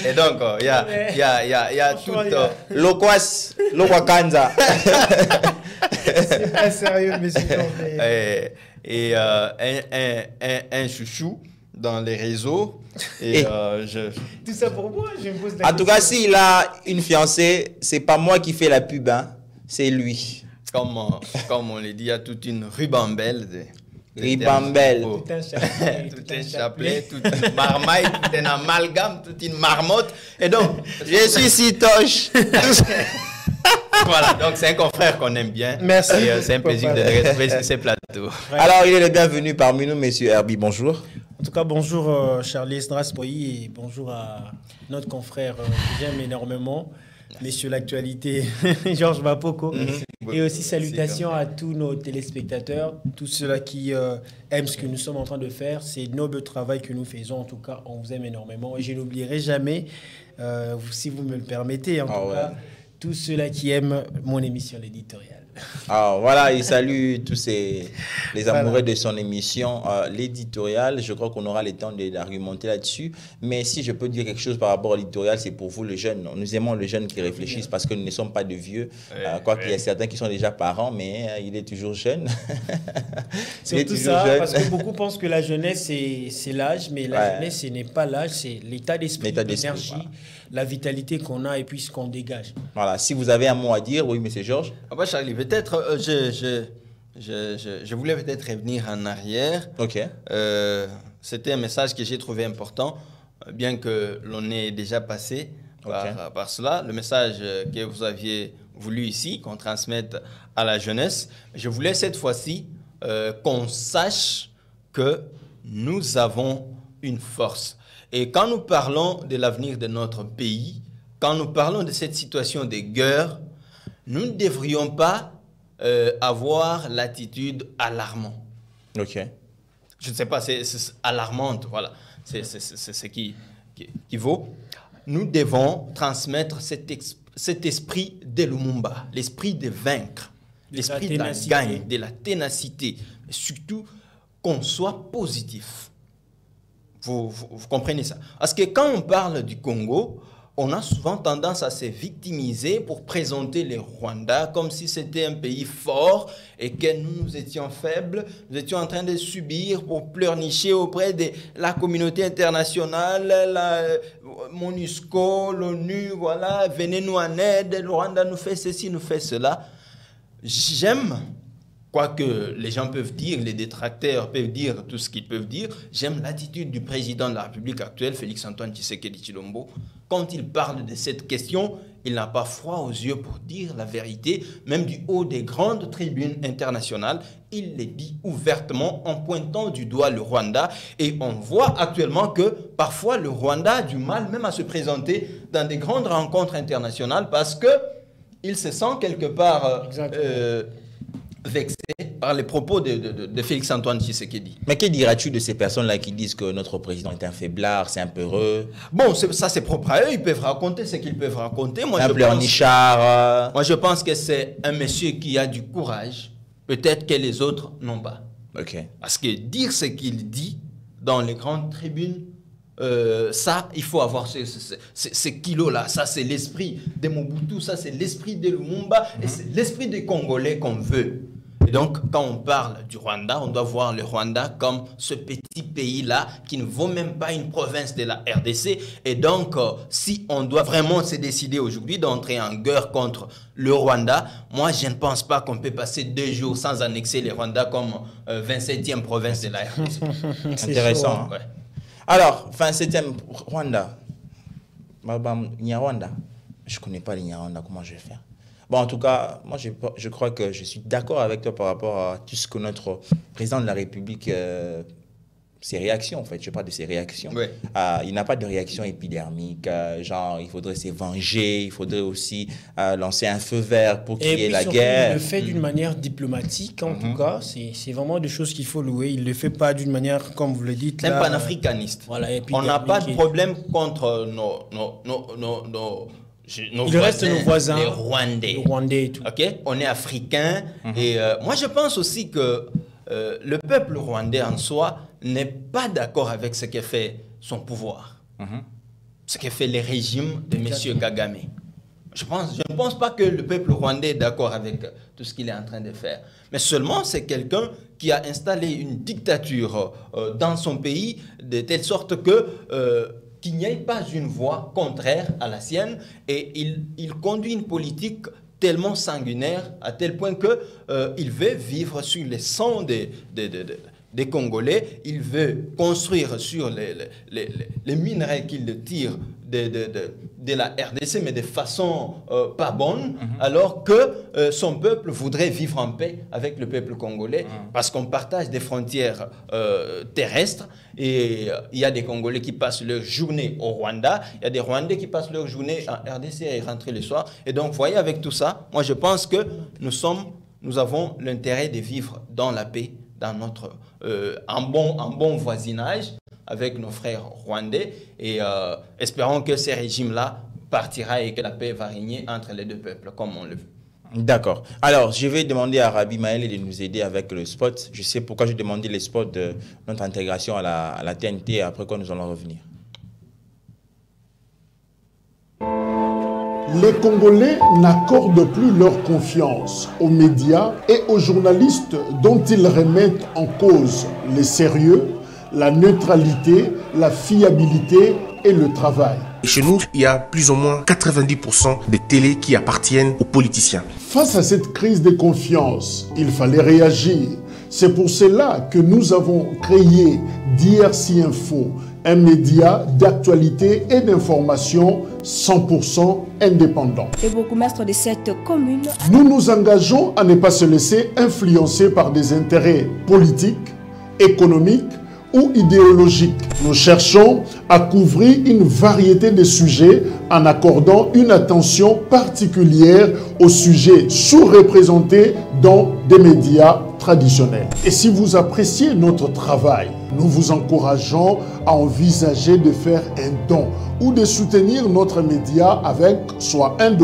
Et donc, il y a tout... Loquace, Loquakanza. C'est pas sérieux, monsieur Condé. Et un chouchou dans les réseaux. Et Tout ça pour moi, je me pose la En tout cas, s'il a une fiancée, c'est pas moi qui fais la pub, hein, c'est lui. Comme on le dit, il y a toute une ribambelle. Ribambelle. Tout un chapelet, Tout un chapelet, toute une marmaille, tout un amalgame, toute une marmotte. Et donc, Je suis Sitoche. voilà, donc c'est un confrère qu'on aime bien. Merci. Et c'est un plaisir de le retrouver sur ces plateaux. Alors, il est le bienvenu parmi nous, monsieur Herbie. Bonjour. En tout cas, bonjour Charlie Esdras Poyi et bonjour à notre confrère que j'aime énormément, messieurs l'actualité, Georges Mapoko. Et aussi salutations à tous nos téléspectateurs, tous ceux-là qui aiment ce que nous sommes en train de faire. C'est noble travail que nous faisons. En tout cas, on vous aime énormément. Et je n'oublierai jamais, si vous me le permettez, en tout cas, tous ceux-là qui aiment mon émission, l'éditorial. Alors voilà, il salue tous les amoureux de son émission, l'éditorial. Je crois qu'on aura le temps d'argumenter là-dessus. Mais si je peux dire quelque chose par rapport à l'éditorial, c'est pour vous, les jeunes. Nous aimons les jeunes qui réfléchissent parce que nous ne sommes pas de vieux. Quoiqu'il y a certains qui sont déjà parents, mais il est toujours jeune. C'est tout ça, jeune. Parce que beaucoup pensent que la jeunesse, c'est l'âge, mais la jeunesse, ce n'est pas l'âge, c'est l'état d'esprit, l'énergie, voilà, la vitalité qu'on a et puis ce qu'on dégage. Voilà, si vous avez un mot à dire, oui, monsieur Georges. Ah bah Charlie, peut-être, je voulais peut-être revenir en arrière. Ok. C'était un message que j'ai trouvé important, bien que l'on ait déjà passé par cela. Le message que vous aviez voulu ici, qu'on transmette à la jeunesse. Je voulais cette fois-ci qu'on sache que nous avons une force. Et quand nous parlons de l'avenir de notre pays, quand nous parlons de cette situation de guerre, nous ne devrions pas avoir l'attitude alarmante. Ok. Je ne sais pas, c'est alarmante, voilà. C'est ce qui vaut. Nous devons transmettre cet esprit de Lumumba, l'esprit de vaincre, l'esprit de la gagne, de la ténacité, mais surtout qu'on soit positif. Vous comprenez ça? Parce que quand on parle du Congo, on a souvent tendance à se victimiser pour présenter le Rwanda comme si c'était un pays fort et que nous étions faibles, nous étions en train de subir pour pleurnicher auprès de la communauté internationale, la MONUSCO, l'ONU, voilà, venez nous en aide, le Rwanda nous fait ceci, nous fait cela. J'aime, quoi que les gens peuvent dire, les détracteurs peuvent dire tout ce qu'ils peuvent dire, j'aime l'attitude du président de la République actuelle, Félix-Antoine Tshisekedi Tshilombo. Quand il parle de cette question, il n'a pas froid aux yeux pour dire la vérité, même du haut des grandes tribunes internationales. Il le dit ouvertement en pointant du doigt le Rwanda. Et on voit actuellement que parfois le Rwanda a du mal même à se présenter dans des grandes rencontres internationales parce qu'il se sent quelque part vexé par les propos de Félix-Antoine Tshisekedi. Mais que diras-tu de ces personnes-là qui disent que notre président est un faiblard, c'est un peureux? Bon, ça c'est propre à eux, ils peuvent raconter ce qu'ils peuvent raconter. Moi, un pleurnichard. Moi, je pense que c'est un monsieur qui a du courage, peut-être que les autres n'ont pas. Ok. Parce que dire ce qu'il dit dans les grandes tribunes, ça, il faut avoir ce kilo-là. Ça, c'est l'esprit de Mobutu, ça, c'est l'esprit de Lumumba, et c'est l'esprit des Congolais qu'on veut. Et donc, quand on parle du Rwanda, on doit voir le Rwanda comme ce petit pays-là qui ne vaut même pas une province de la RDC. Et donc, si on doit vraiment se décider aujourd'hui d'entrer en guerre contre le Rwanda, moi, je ne pense pas qu'on peut passer 2 jours sans annexer le Rwanda comme 27e province de la RDC. Intéressant. Hein? Ouais. Alors, 27e Rwanda. Nyarwanda. Je ne connais pas les Nyarwanda, comment je vais faire? Bon, en tout cas, moi, je crois que je suis d'accord avec toi par rapport à tout ce que notre président de la République, ses réactions, en fait, je parle de ses réactions. Oui. Il n'a pas de réaction épidermique, genre, il faudrait se venger, il faudrait aussi lancer un feu vert pour qu'il y ait la guerre. Il le fait d'une manière diplomatique, en tout cas, c'est vraiment des choses qu'il faut louer. Il ne le fait pas d'une manière, comme vous le dites. C'est un panafricaniste. Voilà, on n'a pas de problème contre il reste nos voisins, les Rwandais et tout. Okay? On est africains. Et moi, je pense aussi que le peuple rwandais en soi n'est pas d'accord avec ce que fait son pouvoir. Ce que fait le régime de M. Kagame. Je ne pense pas que le peuple rwandais est d'accord avec tout ce qu'il est en train de faire. Mais seulement, c'est quelqu'un qui a installé une dictature dans son pays de telle sorte que qu'il n'y ait pas une voix contraire à la sienne. Et il conduit une politique tellement sanguinaire à tel point qu'il veut vivre sur les sangs des Congolais. Il veut construire sur les minerais qu'il tire de la RDC, mais de façon pas bonne, alors que son peuple voudrait vivre en paix avec le peuple congolais, parce qu'on partage des frontières terrestres, et il y a des Congolais qui passent leur journée au Rwanda, il y a des Rwandais qui passent leur journée en RDC et rentrer le soir. Et donc, vous voyez, avec tout ça, moi je pense que nous avons l'intérêt de vivre dans la paix, dans notre en bon voisinage avec nos frères rwandais, et espérons que ces régimes-là partira et que la paix va régner entre les deux peuples, comme on le veut. D'accord. Alors, je vais demander à Rabi Maël de nous aider avec le spot. Je sais pourquoi j'ai demandé les spots de notre intégration à la TNT, après quoi nous allons revenir. Les Congolais n'accordent plus leur confiance aux médias et aux journalistes dont ils remettent en cause le sérieux, la neutralité, la fiabilité et le travail. Chez nous, il y a plus ou moins 90% des télés qui appartiennent aux politiciens. Face à cette crise de confiance, il fallait réagir. C'est pour cela que nous avons créé DRC Info, un média d'actualité et d'information 100% indépendant. Le bourgmestre de cette commune. Nous nous engageons à ne pas se laisser influencer par des intérêts politiques, économiques ou idéologiques. Nous cherchons à couvrir une variété de sujets en accordant une attention particulière aux sujets sous-représentés dans des médias traditionnels. Et si vous appréciez notre travail, nous vous encourageons à envisager de faire un don ou de soutenir notre média avec soit $1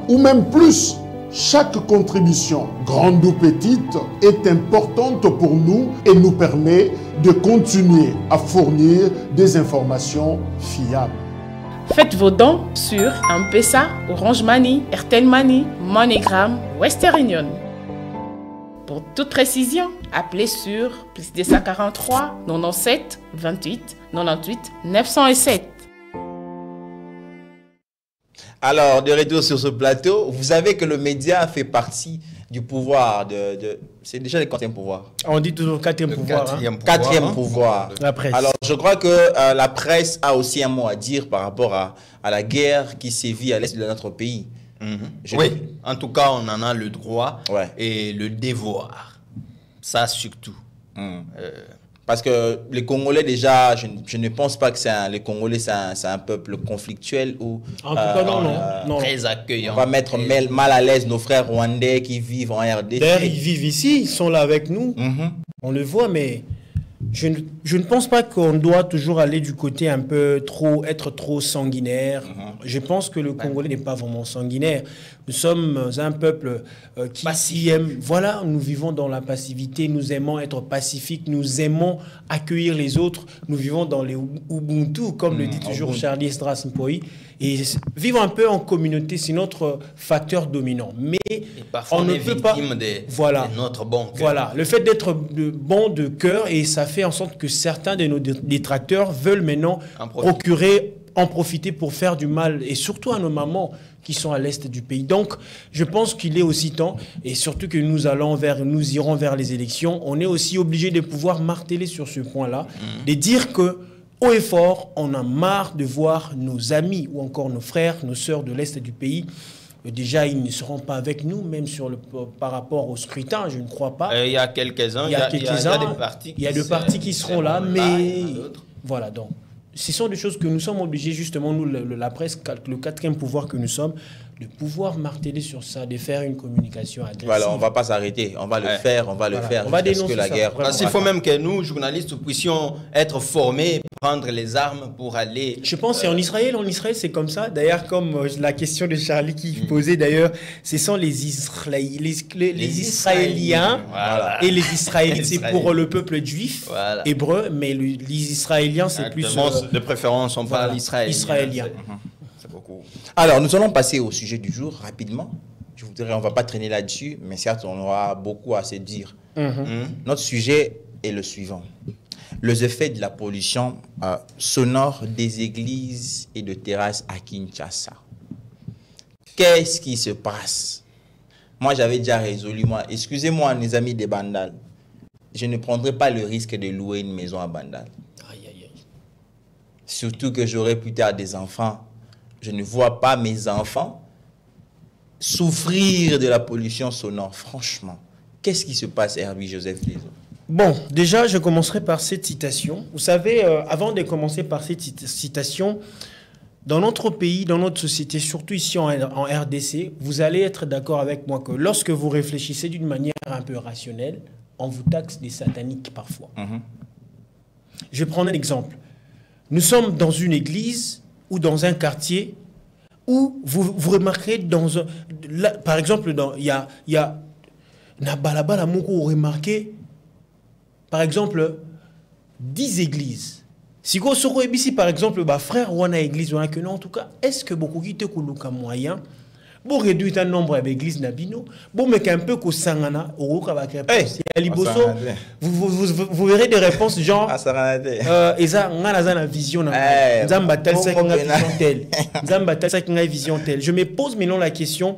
ou même plus. Chaque contribution, grande ou petite, est importante pour nous et nous permet de continuer à fournir des informations fiables. Faites vos dons sur M-Pesa, Orange Money, Airtel Money, MoneyGram, Western Union. Pour toute précision, appelez sur +243 97 28 98 907. Alors, de retour sur ce plateau, vous savez que le média fait partie du pouvoir c'est déjà le quatrième pouvoir. On dit toujours quatrième pouvoir. Quatrième pouvoir. La presse. Alors, je crois que la presse a aussi un mot à dire par rapport à la guerre qui sévit à l'est de notre pays. Oui, en tout cas, on en a le droit et le devoir. Ça, surtout. Parce que les Congolais, déjà, je ne pense pas que les Congolais, c'est un peuple conflictuel ou... En tout cas, non. Très accueillant. On va mettre mal à l'aise nos frères rwandais qui vivent en RDC. D'ailleurs, ils vivent ici, ils sont là avec nous. On le voit, mais je ne pense pas qu'on doit toujours aller du côté être trop sanguinaire. Je pense que le Congolais n'est pas vraiment sanguinaire. Nous sommes un peuple qui aime... Voilà, nous vivons dans la passivité, nous aimons être pacifiques, nous aimons accueillir les autres, nous vivons dans les Ubuntu, comme le dit toujours Charlie Esdras Mpoyi. Et vivre un peu en communauté, c'est notre facteur dominant. Mais on ne peut pas... de notre bon cœur. Voilà, le fait d'être bon de cœur, et ça fait en sorte que certains de nos détracteurs veulent maintenant en profiter pour faire du mal, et surtout à nos mamans qui sont à l'est du pays. Donc, je pense qu'il est aussi temps, et surtout que nous irons vers les élections, on est aussi obligé de pouvoir marteler sur ce point-là, de dire que haut et fort, on a marre de voir nos amis ou encore nos frères, nos sœurs de l'est du pays. Déjà, ils ne seront pas avec nous, même par rapport au scrutin, je ne crois pas. Il y a quelques-uns, il y a des partis qui seront là, mais voilà, donc. Ce sont des choses que nous sommes obligés, justement, nous, la presse, le quatrième pouvoir que nous sommes, de pouvoir marteler sur ça, de faire une communication agressive. Voilà, on ne va pas s'arrêter, on va le faire, on va dénoncer la guerre. Parce qu'il faut même que nous, journalistes, puissions être formés, prendre les armes pour aller... Je pense que en Israël, c'est comme ça. D'ailleurs, comme la question de Charlie qui posait, d'ailleurs, ce sont les Israéliens et les Israélites, c'est pour le peuple juif, hébreu, mais les Israéliens, c'est plus... De préférence, on parle israélien. Israélien. C'est beaucoup. Alors, nous allons passer au sujet du jour rapidement. Je voudrais, on ne va pas traîner là-dessus, mais certes, on aura beaucoup à se dire. Notre sujet est le suivant. Les effets de la pollution sonore des églises et de terrasses à Kinshasa. Qu'est-ce qui se passe? Moi, j'avais déjà résolu, excusez-moi, les amis des Bandal, je ne prendrai pas le risque de louer une maison à Bandal. Aïe, aïe, aïe. Surtout que j'aurai plus tard des enfants. Je ne vois pas mes enfants souffrir de la pollution sonore. Franchement, qu'est-ce qui se passe, Herbie Joseph Lezo? Bon, déjà, je commencerai par cette citation. Vous savez, avant de commencer par cette citation, dans notre pays, dans notre société, surtout ici en RDC, vous allez être d'accord avec moi que lorsque vous réfléchissez d'une manière un peu rationnelle, on vous taxe des sataniques parfois. Je vais prendre un exemple. Nous sommes dans une église ou dans un quartier où vous remarquerez par exemple, il y a Nabalabala Moko, vous remarquez, par exemple, 10 églises. Si vous avez ici, par exemple, frère ou une église, ou que non, en tout cas, est-ce que beaucoup qui te kuluka moyen pour réduire un nombre d'églises nabino, pour mettre un peu qu'au sangana, au vous verrez des réponses genre eza ngana na vision na nzamba tel ça vision telle. Je me pose maintenant la question,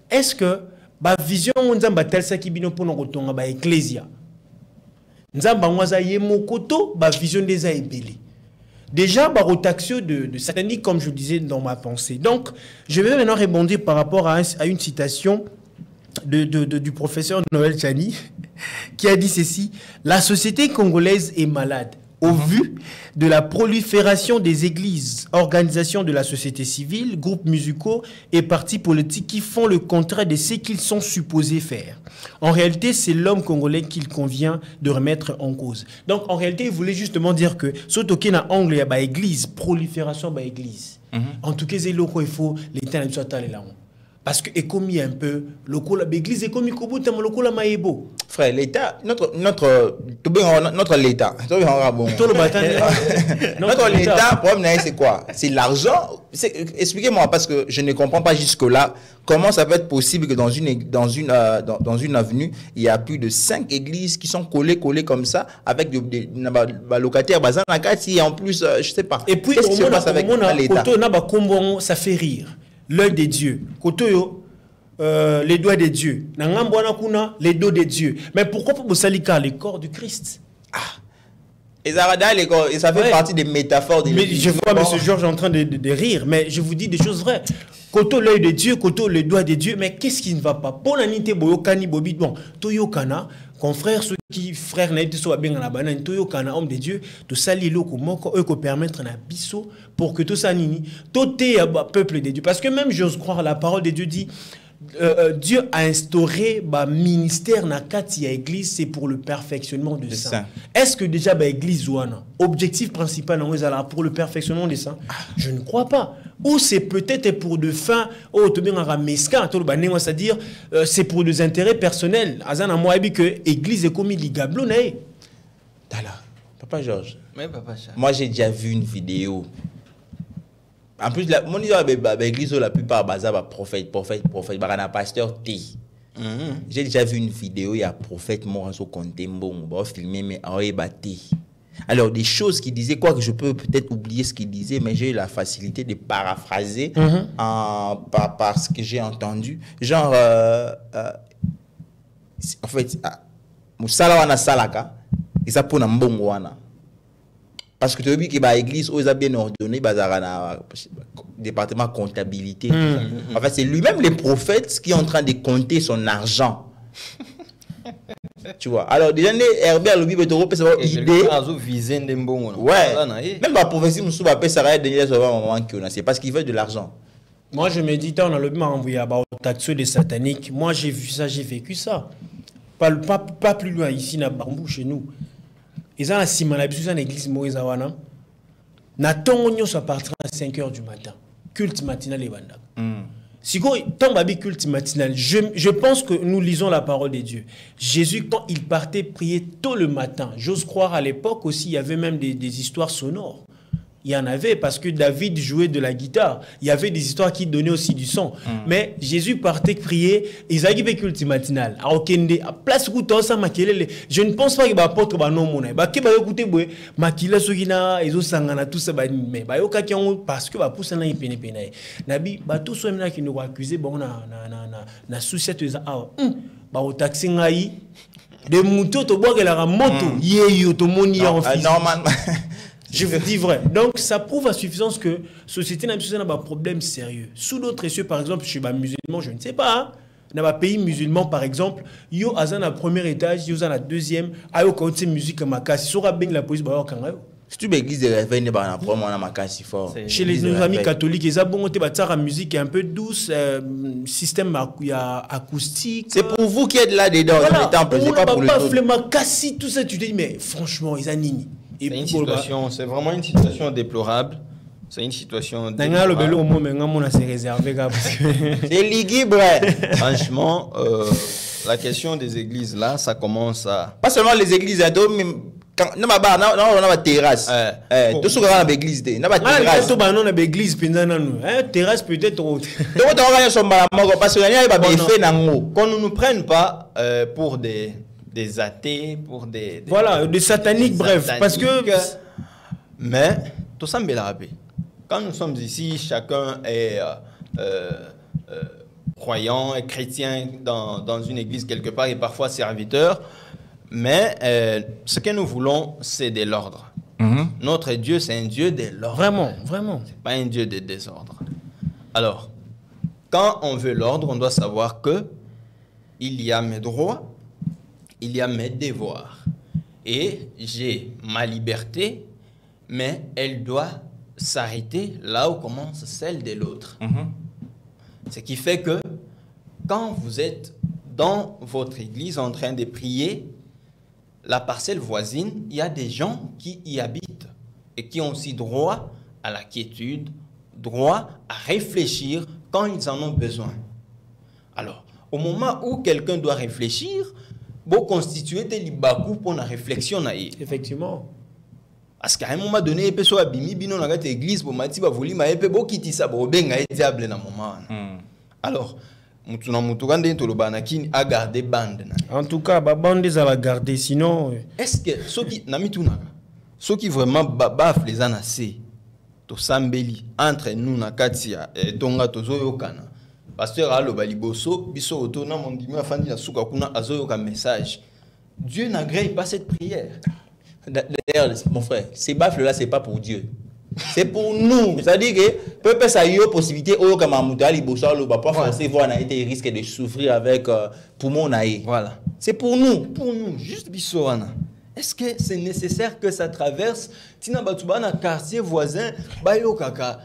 est-ce que ba vision nzamba tel ça qui bino pour nous retonga ba ecclesia nzamba ngwaza yemokoto ba vision des ebele. Déjà, barotaxio de satanique, comme je disais dans ma pensée. Donc, je vais maintenant rebondir par rapport à une citation du professeur Noël Chani, qui a dit ceci: la société congolaise est malade au vu de la prolifération des églises, organisations de la société civile, groupes musicaux et partis politiques qui font le contraire de ce qu'ils sont supposés faire. En réalité, c'est l'homme congolais qu'il convient de remettre en cause. Donc, en réalité, il voulait justement dire que, surtout qu'il y a angle, il y a église, prolifération de l'église. En tout cas, c'est là qu'il faut l'État soit allé là. Parce que est commis un peu l'église est commis kobuta lokola maebo. Frère, l'État, notre l'État. Notre l'État, problème c'est quoi? C'est l'argent. Expliquez-moi, parce que je ne comprends pas jusque-là comment ça peut être possible que dans une avenue, il y a plus de 5 églises qui sont collées comme ça avec des locataires bazan et en plus je sais pas. Et puis qu'est-ce qui se passe avec l'État? Ça fait rire. L'œil des dieux. Kotoyo, les doigts des dieux. Les dos des dieux. Mais pourquoi pour Salika, les corps du Christ? Et Zarada, les corps, et ça fait partie des métaphores. Mais je vois M. Georges en train de rire, mais je vous dis des choses vraies. Koto, l'œil des dieux, Koto, les doigts des dieux. Mais qu'est-ce qui ne va pas? Pour l'anité, Boyokani, Bobi, bon, Toyokana, confrères, ceux qui, frères, naïfs, soit bien à la banane, Toyokana, homme de Dieu, tout ça, les locaux, eux, qu'on permettre un biseau pour que tout ça, nini, tout est peuple de Dieu. Parce que même, j'ose croire, la parole de Dieu dit, Dieu a instauré un ministère dans la église, c'est pour le perfectionnement des saints. Est-ce que déjà l'église objectif principal pour le perfectionnement des saints? Je ne crois pas. Ou c'est peut-être pour de fins, c'est-à-dire c'est pour des intérêts personnels. Que l'église est comme l'igablo. Papa Georges, Oui, Papa Charles. Moi j'ai déjà vu une vidéo. En plus, mon église, la plupart, prophète, pasteur, j'ai déjà vu une vidéo, il y a un prophète mort au Contembo, filmé, mais alors, des choses qu'il disait, quoi que je peux peut-être oublier ce qu'il disait, mais j'ai eu la facilité de paraphraser par ce que j'ai entendu. Genre, en fait, Mousala Salaka, et ça pour Mbongwana. Parce que tu as vu que l'église, ils ont bien ordonné, département comptabilité. En fait, c'est lui-même le prophète qui est en train de compter son argent. Tu vois. Alors, déjà, Herbert, le Bible, c'est une idée. Ouais. Même la prophétie, c'est parce qu'il veut de l'argent. Moi, je me dis, on a le bien envoyé à taxer des sataniques. Moi, j'ai vu ça, j'ai vécu ça. Pas plus loin ici, na Bambou, chez nous. Ils ont un ciment, dans l'église Moïse Awana. Natongo soit parti à 5 h du matin. Culte matinal et banda. Si vous avez culte matinal, je pense que nous lisons la parole de Dieu. Jésus, quand il partait prier tôt le matin, j'ose croire à l'époque aussi, il y avait même des histoires sonores. il y en avait parce que David jouait de la guitare. Il y avait des histoires qui donnaient aussi du son. Mais Jésus partait prier, ils avaient fait culte matinal. À place où ça maquillé, je ne pense pas que l'apôtre va non monnaie. Bah qui va écouter maquillé sogina ils ont sangana tout ça mais bah yoka qui ont parce que bah pour ça na ipene pene. Nabi bah tout ceux qui nous accusé bon na souci de ça bah au taxi ngai de moto to boire la moto yeyo to moni en physique. Normalement je vous dis vrai. Donc, ça prouve à suffisance que la société n'a pas de problème sérieux. Sous d'autres cieux, par exemple, chez les musulmans, je ne sais pas. Hein, dans un pays musulman, par exemple, il y a un premier étage, il y a un deuxième, il y a une musique comme la casse. Si la police, si tu l'église de réveil, il y a un casse fort. Chez nos amis catholiques, ils ont une musique un peu douce, système acoustique. C'est pour vous qui êtes là-dedans. Voilà. C'est pas pour le tout. Tout ça, tu te dis, mais franchement, ils ont nini. C'est vraiment une situation déplorable. C'est une situation déplorable. C'est libre. Franchement, la question des églises, là, ça commence à... Pas seulement les églises, mais on a une terrasse. Tout ce qu'on a dans l'église, on a une terrasse. Terrasse peut-être. Qu'on ne nous prenne pas pour des athées, pour des voilà, des sataniques, bref. Parce que... Mais, tout ça me l'a. Quand nous sommes ici, chacun est croyant, est chrétien dans une église quelque part et parfois serviteur. Mais ce que nous voulons, c'est de l'ordre. Notre Dieu, c'est un Dieu de l'ordre. Vraiment, vraiment. Ce n'est pas un Dieu de désordre. Alors, quand on veut l'ordre, on doit savoir que il y a mes droits, il y a mes devoirs. Et j'ai ma liberté, mais elle doit s'arrêter là où commence celle de l'autre. Ce qui fait que quand vous êtes dans votre église en train de prier, la parcelle voisine, il y a des gens qui y habitent et qui ont aussi droit à la quiétude, droit à réfléchir quand ils en ont besoin. Alors, au moment où quelqu'un doit réfléchir, vous constituez des libakou pour la réflexion. Effectivement. Parce qu'à un moment donné, il peut y avoir une église pour mati bavuli ma epe bo kiti sa bo benga diable na moment. Alors, mutuna mutukande to lobanakini a garder bande na. En tout cas, ba bande za la garder sinon est-ce que ceux qui na mitunaka ceux qui vraiment baf les anase to sambeli entre nous na katia tonga tozoyokana. Pasteur aloba liboso biso oto na mondimi afandi na suka kuna azoyoka message. Dieu n'agrée pas cette prière. D'ailleurs, mon frère, ces baffles-là, ce n'est pas pour Dieu. C'est pour nous. C'est-à-dire que peut-être ça y a une possibilité, comme un moutali, pas forcément voir, il risque de souffrir avec poumon naï. Voilà. C'est pour nous. Pour nous, juste Bissoana. Est-ce que c'est nécessaire que ça traverse Tina Batubana, quartier voisin, Bayo Kaka.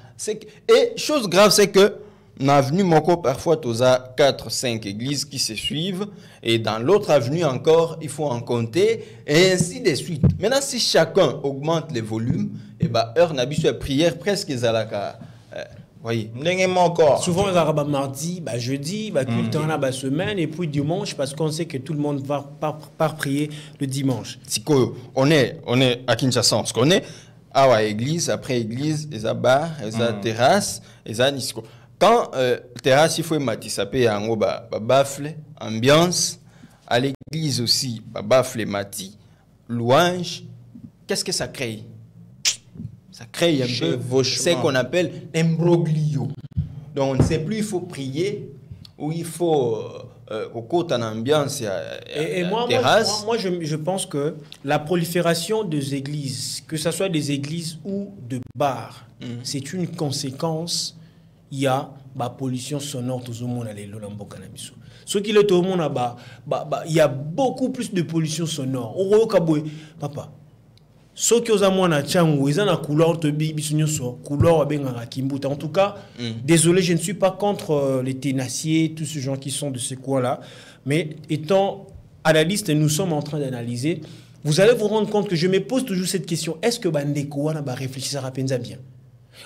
Et chose grave, c'est que dans l'avenue Moko, parfois, tu as 4-5 églises qui se suivent. Et dans l'autre avenue encore, il faut en compter. Et ainsi de suite. Maintenant, si chacun augmente les volumes, et bah, heure n'a plus de prière presque zalaka. Voyez. Souvent, les arabes mardi, bah, jeudi, bah, culte en la semaine, et puis dimanche, parce qu'on sait que tout le monde va par prier le dimanche. On est à Kinshasa, on se connaît. Ah ouais, église, après église, les bar, les terrasse, les nisco. Quand terrasse, il faut matissaper en haut, bafle, ambiance, à l'église aussi, bafle, mati, louange, qu'est-ce que ça crée? Ça crée un peu ce qu'on appelle l'imbroglio. Donc on ne sait plus, il faut prier ou il faut au côté en ambiance et moi, je pense que la prolifération des églises, que ce soit des églises ou de bars, c'est une conséquence. Il y a la pollution sonore tout le monde allait l'amboka na biso. Ce qui est tout le monde il y a beaucoup plus de pollution sonore. Papa. Ce qui est moi na changu, ils ont la couleur de bisunyoso, couleur benga kimbuta. En tout cas, désolé, je ne suis pas contre les ténaciers, tous ces gens qui sont de ce coin-là, mais étant à la liste, nous sommes en train d'analyser. Vous allez vous rendre compte que je me pose toujours cette question, est-ce que bandeko wana ba réfléchir à penza bien?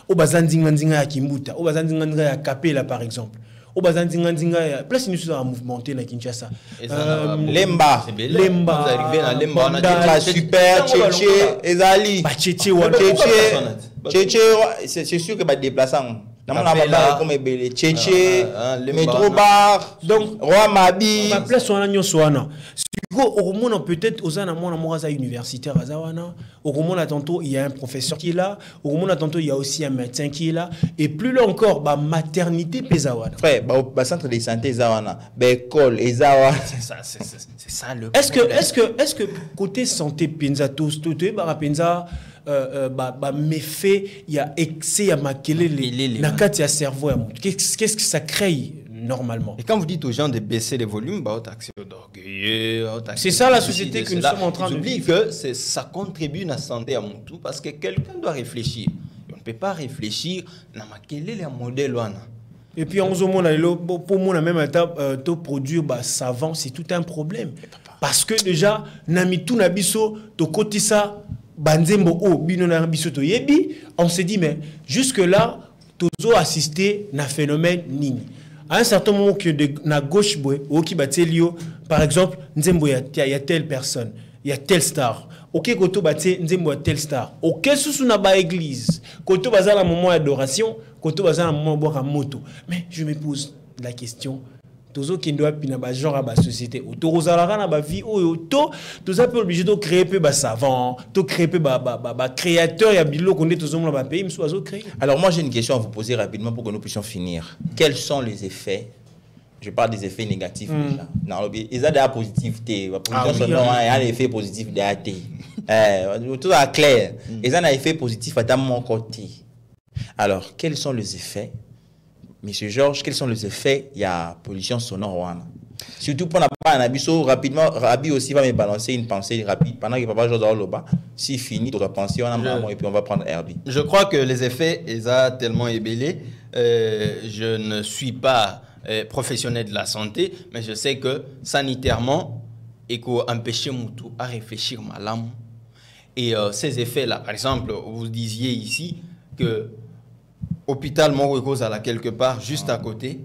Au bazandinga ya kimbuta, au bazandinga ya kapela par exemple. Au bazandinga ya place nous sommes mouvementé na Kinshasa. Lemba. Vous arrivez à Lemba, on a dit la super tchétché ezali. Ba tchétché wa tchétché. Tchétché, c'est sûr que va déplacer. Comme Tchétché, métro bar, donc Roi Mabi. Ma place on a nyo soana. Au moins peut-être aux ana moi na universitaire à Zawana. Au moins tantôt il y a un professeur qui est là. Au moins tantôt il y a aussi un médecin qui est là. Et plus là encore, bah maternité pesawana. Frère, bah centre de santé Zawana, bah école et Zawana. C'est ça le. Est-ce que côté santé penza tous tout bah penza méfait, il y a excès à maquiller la carte il y a cerveau. Qu'est-ce que ça crée normalement? Et quand vous dites aux gens de baisser les volumes, bah, c'est ça la société que nous sommes en train de vivre. Que ça contribue à la santé à mon tout parce que quelqu'un doit réfléchir. On ne peut pas réfléchir à maquiller les modèles. Et puis en ce moment, pour moi, même étape, de produire savon, c'est tout un problème. Parce que déjà, namitu nabiso, to côté ça. Banzembo o bino na biso to yebi, on se dit mais jusque là tozo assisté na phénomène nini. À un certain moment que na gauche boy o ki batelio par exemple nzembo y a telle personne, il y a telle star. OK koto baté nzembo telle star. OK susu na ba église, koto bazala moment d'adoration, koto bazala moment boire moto. Mais je me pose la question tozo kindo apina ba genre à ba société autorozalara na ba vie auto toza peu obligé de créer peu ba savant to créer peu ba créateur ya bilo qu'on est tozo mo ba pays mso azo créer. Alors moi j'ai une question à vous poser rapidement pour que nous puissions finir. Quels sont les effets? Je parle des effets négatifs déjà. Non, ils ont des positifs, la position il y a un effet positif derrière. Tout est clair. Ils ont un effet positif à mon côté. Alors, quels sont les effets? Monsieur Georges, quels sont les effets? Il y a pollution sonore. Surtout pour pas un abisso rapidement, Rabi aussi va me balancer une pensée rapide pendant que papa José Oloba. Si fini, tu dois penser et puis on va prendre Herbie. Je crois que les effets, ils ont tellement ébellé. Je ne suis pas professionnel de la santé, mais je sais que sanitairement, il faut empêcher Moutou à réfléchir malam. Et ces effets-là, par exemple, vous disiez ici que hôpital Morokoza là quelque part juste à côté,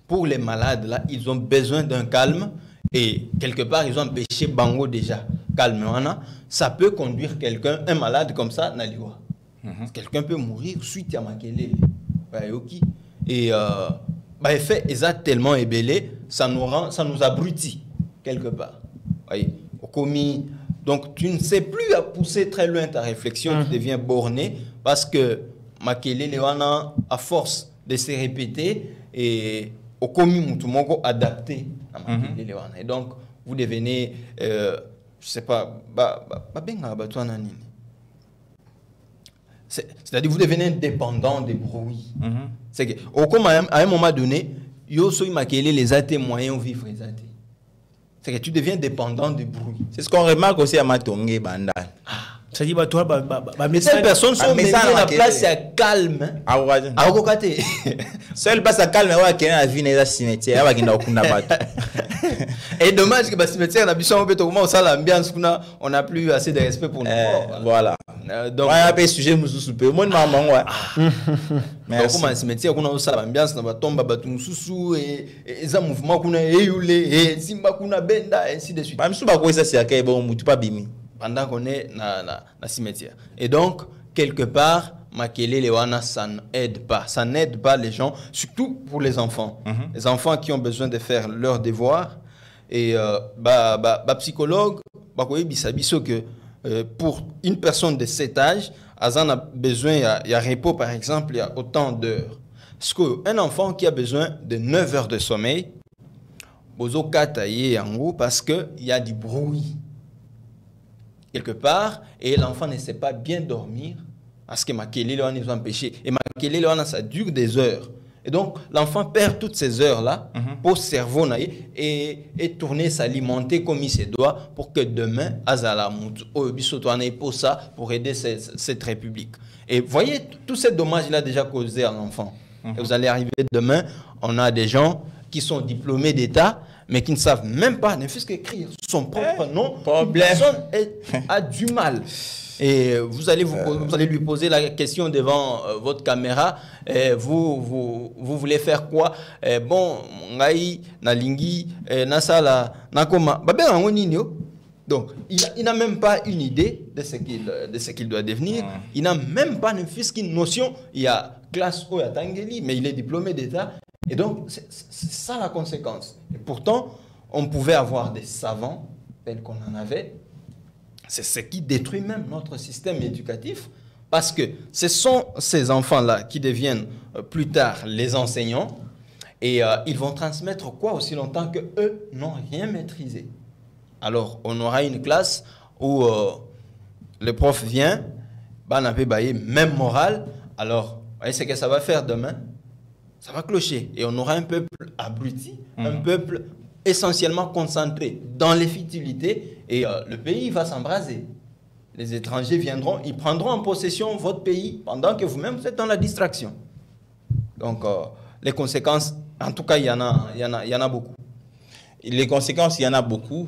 pour les malades là, ils ont besoin d'un calme et quelque part ils ont empêché Bango déjà calme. Ça peut conduire quelqu'un, un malade comme ça, Naliwa. Quelqu'un peut mourir suite à Makele. Et effet, ils ont tellement ébellé, ça nous abrutit quelque part. Donc tu ne sais plus à pousser très loin ta réflexion, tu deviens borné parce que Makele Lewana, à force de se répéter, et au commun, tout le monde adapté à Makele Lewana. Et donc, vous devenez, je ne sais pas, c'est-à-dire vous devenez dépendant des bruits. C'est que, à un moment donné, yo soy Makele les athées moyens vivre les athées. C'est que tu deviens dépendant des bruits. C'est ce qu'on remarque aussi à Matongé Bandal. Ça dit toi ces personnes sont menées à la place à calme. Seul place à calme ouais qui est la vie dans cimetière va kinda okunda bato. Et dommage que le cimetière la biso on comment ça l'ambiance on n'a plus assez de respect pour nous. Voilà. Donc on a pas sujet mususu pe moi maman ouais. Mais comment le cimetière on a ça l'ambiance na batomba batu mususu et ça mouvement kuna eyule et simba kuna benda ainsi de suite. Ba musu ba ko ça c'est akay bon mutu pas bimi. Pendant qu'on est dans la cimetière. Et donc, quelque part, Makele Lewana, ça n'aide pas. Ça n'aide pas les gens, surtout pour les enfants. Les enfants qui ont besoin de faire leurs devoirs. Et psychologue, que pour une personne de cet âge, Azan a besoin, il y a repos par exemple, il y a autant d'heures. Parce qu'un enfant qui a besoin de 9 heures de sommeil, parce qu'il y a du bruit. Quelque part, et l'enfant ne sait pas bien dormir parce que Makele Lewana ils ont empêché. Et Makele Lewana, ça dure des heures. Et donc, l'enfant perd toutes ces heures-là pour le cerveau et tourner, s'alimenter comme il se doit pour que demain, Azala pour ça, pour aider cette république. Et voyez, tous ces dommages-là déjà causés à l'enfant. Et vous allez arriver demain, on a des gens qui sont diplômés d'État, mais qui ne savent même pas, ne fût-ce qu'écrire son propre nom. Personne a du mal. Et vous allez lui poser la question devant votre caméra. Vous voulez faire quoi? Bon, ngai, nalingi, nasala, nakoma. Babé, on Donc, il n'a même pas une idée de ce qu'il doit devenir. Il n'a même pas une notion. Il y a classe O à Tangeli, mais il est diplômé d'État. Et donc, c'est ça la conséquence. Et pourtant, on pouvait avoir des savants, tels qu'on en avait. C'est ce qui détruit même notre système éducatif. Parce que ce sont ces enfants-là qui deviennent plus tard les enseignants. Et ils vont transmettre quoi aussi longtemps qu'eux n'ont rien maîtrisé. Alors, on aura une classe où le prof vient, même morale. Alors, vous voyez ce que ça va faire demain? Ça va clocher. Et on aura un peuple abruti, un peuple essentiellement concentré dans les futilités. Et le pays va s'embraser. Les étrangers viendront, ils prendront en possession votre pays pendant que vous-même vous êtes dans la distraction. Donc, les conséquences, en tout cas, il y en a beaucoup. Les conséquences, il y en a beaucoup.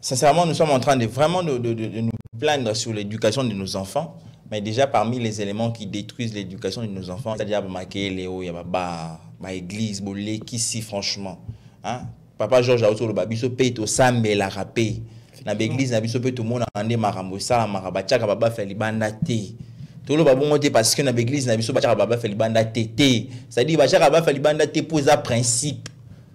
Sincèrement, nous sommes en train de vraiment de nous plaindre sur l'éducation de nos enfants. Mais déjà, parmi les éléments qui détruisent l'éducation de nos enfants, c'est-à-dire il y a l'église, qui si franchement. Hein? Papa Georges a le babiso paye au sambe la rapé. Dans l'église, na biso peut tout le monde ande marambo ça marabachaka baba fait libanda té. Tout le babongo té parce que dans l'église na biso bachaka baba fait libanda té. C'est-à-dire bachaka baba fait libanda té pour un principe.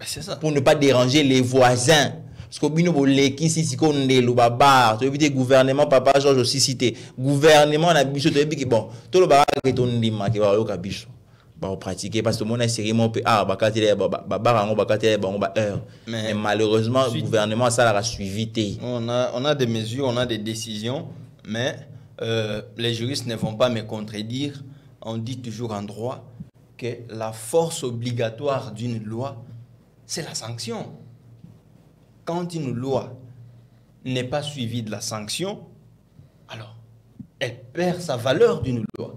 C'est ça. Pour ne pas déranger les voisins. Parce que bino boleki si ko ndelo baba, to éviter gouvernement papa Georges aussi cité. Gouvernement na biso to éviter bon, tout le baba ke to ndima ke ba yo ka biso. Ba pratiquer parce que mon sérieusement peut bakatele heure. Mais malheureusement le gouvernement ça l'a suivi. On a des mesures, on a des décisions, mais les juristes ne vont pas me contredire. On dit toujours en droit que la force obligatoire d'une loi, c'est la sanction. Quand une loi n'est pas suivie de la sanction, alors elle perd sa valeur d'une loi.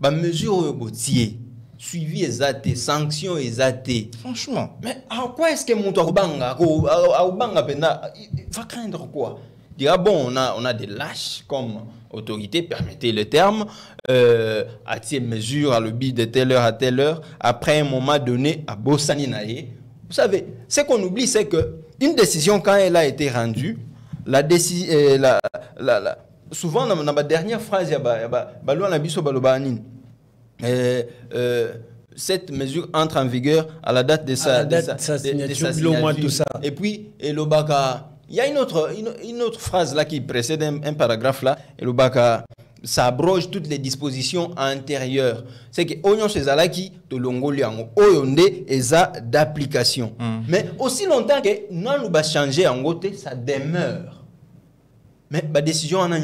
Ba mesure botier suivi exaté, sanctions exaté. Franchement. Mais à quoi est-ce que mon torbanga va craindre quoi? Dire bon, on a des lâches comme autorité, permettez le terme, à telle mesure, à l'objet de telle heure à telle heure, après un moment donné, à Bossaninaye. Vous savez, ce qu'on oublie, c'est que une décision, quand elle a été rendue, souvent, dans ma dernière phrase, il y a cette mesure entre en vigueur à la date de sa signature. Tout ça. Et puis, il y a une autre phrase là qui précède un paragraphe là. Et le Baka, ça abroge toutes les dispositions antérieures. C'est que Oignon Cezalaki, de Longoliango, Oyonde, et ça d'application. Mais aussi longtemps que non, nous va changer en côté, ça demeure. Mais la décision en a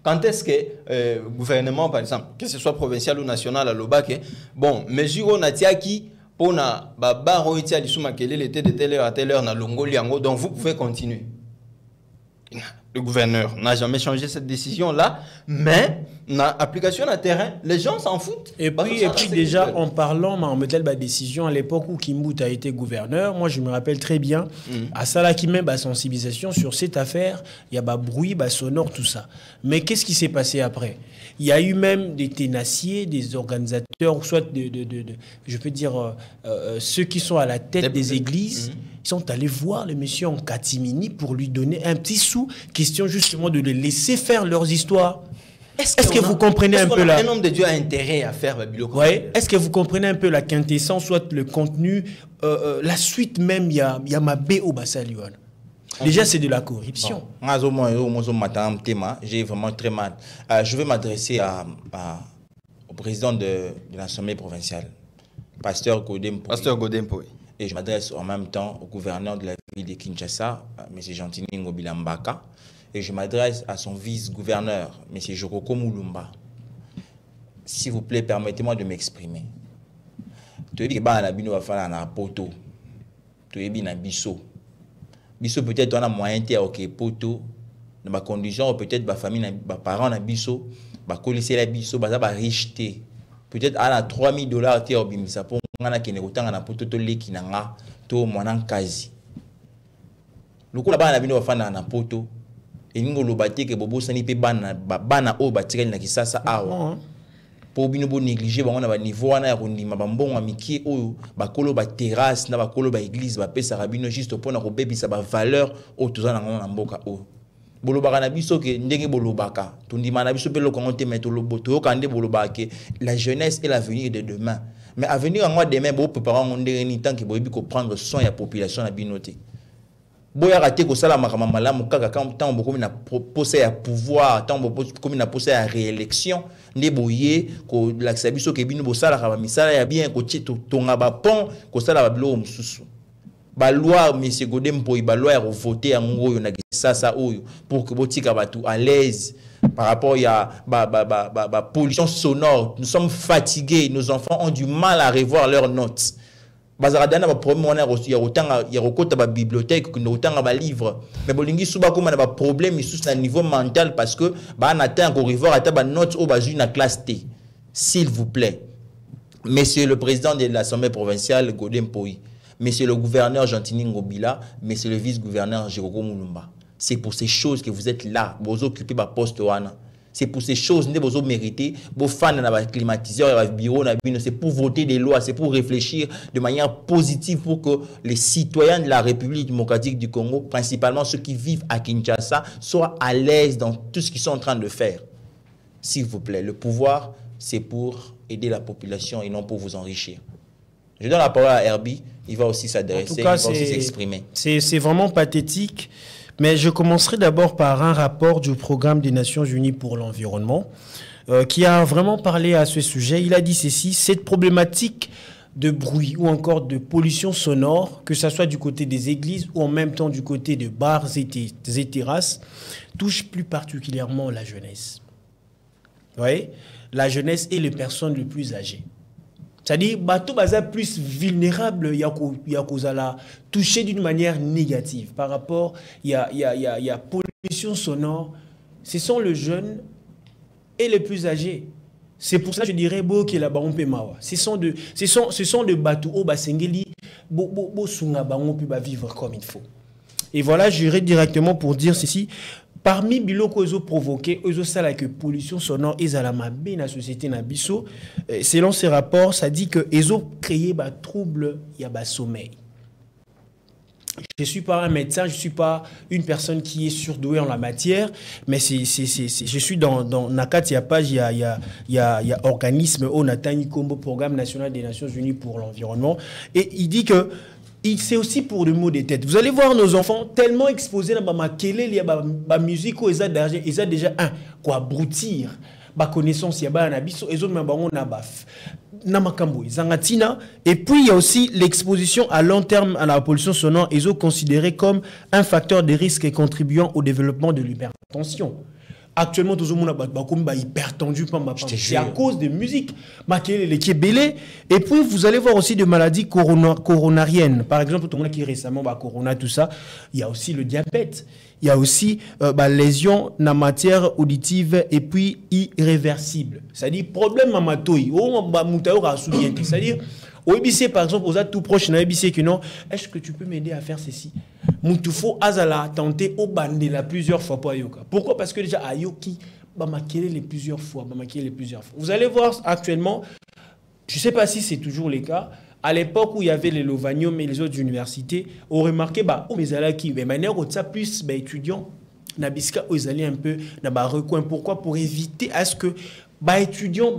quand est-ce que le gouvernement, par exemple, que ce soit provincial ou national, à l'Obaké, bon, mesure on a qui pour na baba roitia lisuma kele était de telle heure à telle heure na Longoliango, donc vous pouvez continuer. Le gouverneur n'a jamais changé cette décision-là, mais dans l'application à terrain, les gens s'en foutent. Et puis déjà, en parlant, on mettait la décision à l'époque où Kimbout a été gouverneur. Moi, je me rappelle très bien, à Salah qui met sensibilisation sur cette affaire, il y a bruit, sonore, tout ça. Mais qu'est-ce qui s'est passé après? Il y a eu même des ténaciers, des organisateurs, soit je peux dire, ceux qui sont à la tête des églises. Ils sont allés voir le monsieur en catimini pour lui donner un petit sou, question justement de les laisser faire leurs histoires. Est-ce que vous comprenez un peu un homme de Dieu a intérêt à faire Babylone? Ouais. Est-ce que vous comprenez un peu la quintessence, soit le contenu, la suite même, il y a ma B au Bassalion. Déjà, c'est de la corruption. J'ai vraiment très mal. Je vais m'adresser au président de l'Assemblée provinciale, Pasteur Godempo. Pasteur Godempo, oui. Et je m'adresse en même temps au gouverneur de la ville de Kinshasa, M. Gentini Ngobilambaka. Et je m'adresse à son vice-gouverneur, M. Jokoko Moulumba. S'il vous plaît, permettez-moi de m'exprimer. Tu dis que la bino va faire un poto. Tu dis que biso. Biso peut-être on a moyen de ok poto. Dans ma condition, peut-être ma famille, mes parents na biso, ma colisée la biso, ma ba richeté. Peut-être à la $3,000 te obimisa pour ngana kene kotanga na poto to leki na nga to mwana kazi. Lokola bana bino bafana na poto et ningo lobate ke bobo sani pe bana o batikali na kisasa awa. Po bino bo négliger bango na ba niveau wana ya kondima bambongo amiki oyo bakolo ba terrasse na bakolo ba église ba pesa rabino juste pour na kobebisa ba valeur o tozana ngo na mboka o. bolobaka na biso ke ndenge bolobaka tondima na biso pe lokongo te mais toloboto kande bolobaka la jeunesse et l'avenir de demain mais avenir en demain bo préparer ndenge ni tant que boyebi ko prendre soin ya population na binoté boya raté ko sala makama malamu kaka tant beaucoup na poste ya pouvoir tant beaucoup comme na poste ya réélection nde boye ko lakisa biso ke bino bo sala ka misala ya bien ko tonga ba pont ko sala ba bilo mususu ba loi monsieur Godem Mpoyi ba loi ya voter yango yo na kisasa oyo pour que botika batu à l'aise par rapport ya ba pollution sonore. Nous sommes fatigués, nos enfants ont du mal à revoir leurs notes. Bazaradana ba problème on a reçu ya otanga ya rekota ba bibliothèque que otanga ba livre mais bolingi suba comme na ba problème sous na niveau mental parce que ba na atteint ko revoir ata ba notes au bazu na classe T. S'il vous plaît, monsieur le président de l'Assemblée provinciale Godem Mpoyi, monsieur le gouverneur Gentini Ngobila, monsieur le vice-gouverneur Jiroko Mulumba. C'est pour ces choses que vous êtes là, vous occupez votre poste. C'est pour ces choses que vous méritez, vos fans dans climatiseur, dans bureau, c'est pour voter des lois, c'est pour réfléchir de manière positive pour que les citoyens de la République démocratique du Congo, principalement ceux qui vivent à Kinshasa, soient à l'aise dans tout ce qu'ils sont en train de faire. S'il vous plaît, le pouvoir, c'est pour aider la population et non pour vous enrichir. Je donne la parole à Herbie, il va aussi s'adresser, il va aussi s'exprimer. C'est vraiment pathétique, mais je commencerai d'abord par un rapport du programme des Nations Unies pour l'environnement qui a vraiment parlé à ce sujet. Il a dit ceci: cette problématique de bruit ou encore de pollution sonore, que ce soit du côté des églises ou en même temps du côté de bars et terrasses, touche plus particulièrement la jeunesse. Vous voyez, la jeunesse et les personnes les plus âgées. C'est-à-dire, bateau baza plus vulnérable, yakozala touché d'une manière négative par rapport, il y a pollution sonore. Ce sont les jeunes et les plus âgés. C'est pour ça que je dirais que la baron pe mawa. Ce sont de bateaux au basengeli bo sunga bango pi ba vivre comme il faut. Et voilà, j'irai directement pour dire ceci. Parmi biloko ezo provoqué, ezo sala que pollution sonore ezalama be na société na biso, selon ces rapports, ça dit que ezo créer ba trouble ya ba sommeil. Je suis pas un médecin, je suis pas une personne qui est surdouée en la matière, mais je suis dans nakati ya page il y a organisme au Natani Kombo, programme national des Nations Unies pour l'environnement, et il dit que c'est aussi pour le mot de tête. Vous allez voir nos enfants tellement exposés dans la musique où ils ont déjà un quoi broutir ba connaissance ya ba na biso ezo na bango na baf na makambo zangatina. Et puis il y a aussi l'exposition à long terme à la pollution sonore ezo considéré comme un facteur de risque et contribuant au développement de l'hypertension. Actuellement, tout le monde est hyper tendu. C'est à cause de musique. Et puis, vous allez voir aussi des maladies coronariennes. Par exemple, tout le monde qui récemment corona, tout ça. Il y a aussi le diabète. Il y a aussi lésions dans la matière auditive et puis irréversible. C'est-à-dire, problème à matoi. C'est-à-dire, au EBC, par exemple, aux tout proches dans EBC, que non, est-ce que tu peux m'aider à faire ceci? Moutouffo Azala a tenté au bandela plusieurs fois pour Ayoka. Pourquoi? Parce que déjà Ayoki va maquiller les plusieurs fois. Vous allez voir actuellement, je ne sais pas si c'est toujours le cas, à l'époque où il y avait les Lovanium et les autres universités, on remarquait mais manière où ça plus étudiants nabiska aux alliés un peu dans recoin. Pourquoi? Pour éviter à ce que étudiants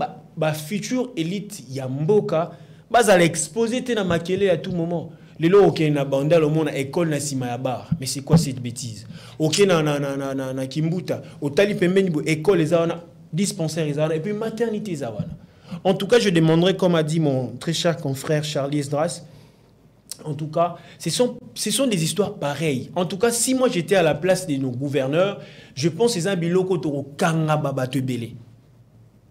future élite yamboka à l'exposer na makele à tout moment. Les lots ok na banda le monde école na sima ya bar. Mais c'est quoi cette bêtise? Ok na Kimbuta, au tali pembeni bo école les a dispensaire les a et puis maternité les a. En tout cas, je demanderai, comme a dit mon très cher confrère Charlie Esdras, en tout cas, ce sont des histoires pareilles. En tout cas, si moi j'étais à la place de nos gouverneurs, je pense que c'est un biloko toro kanga baba te belé.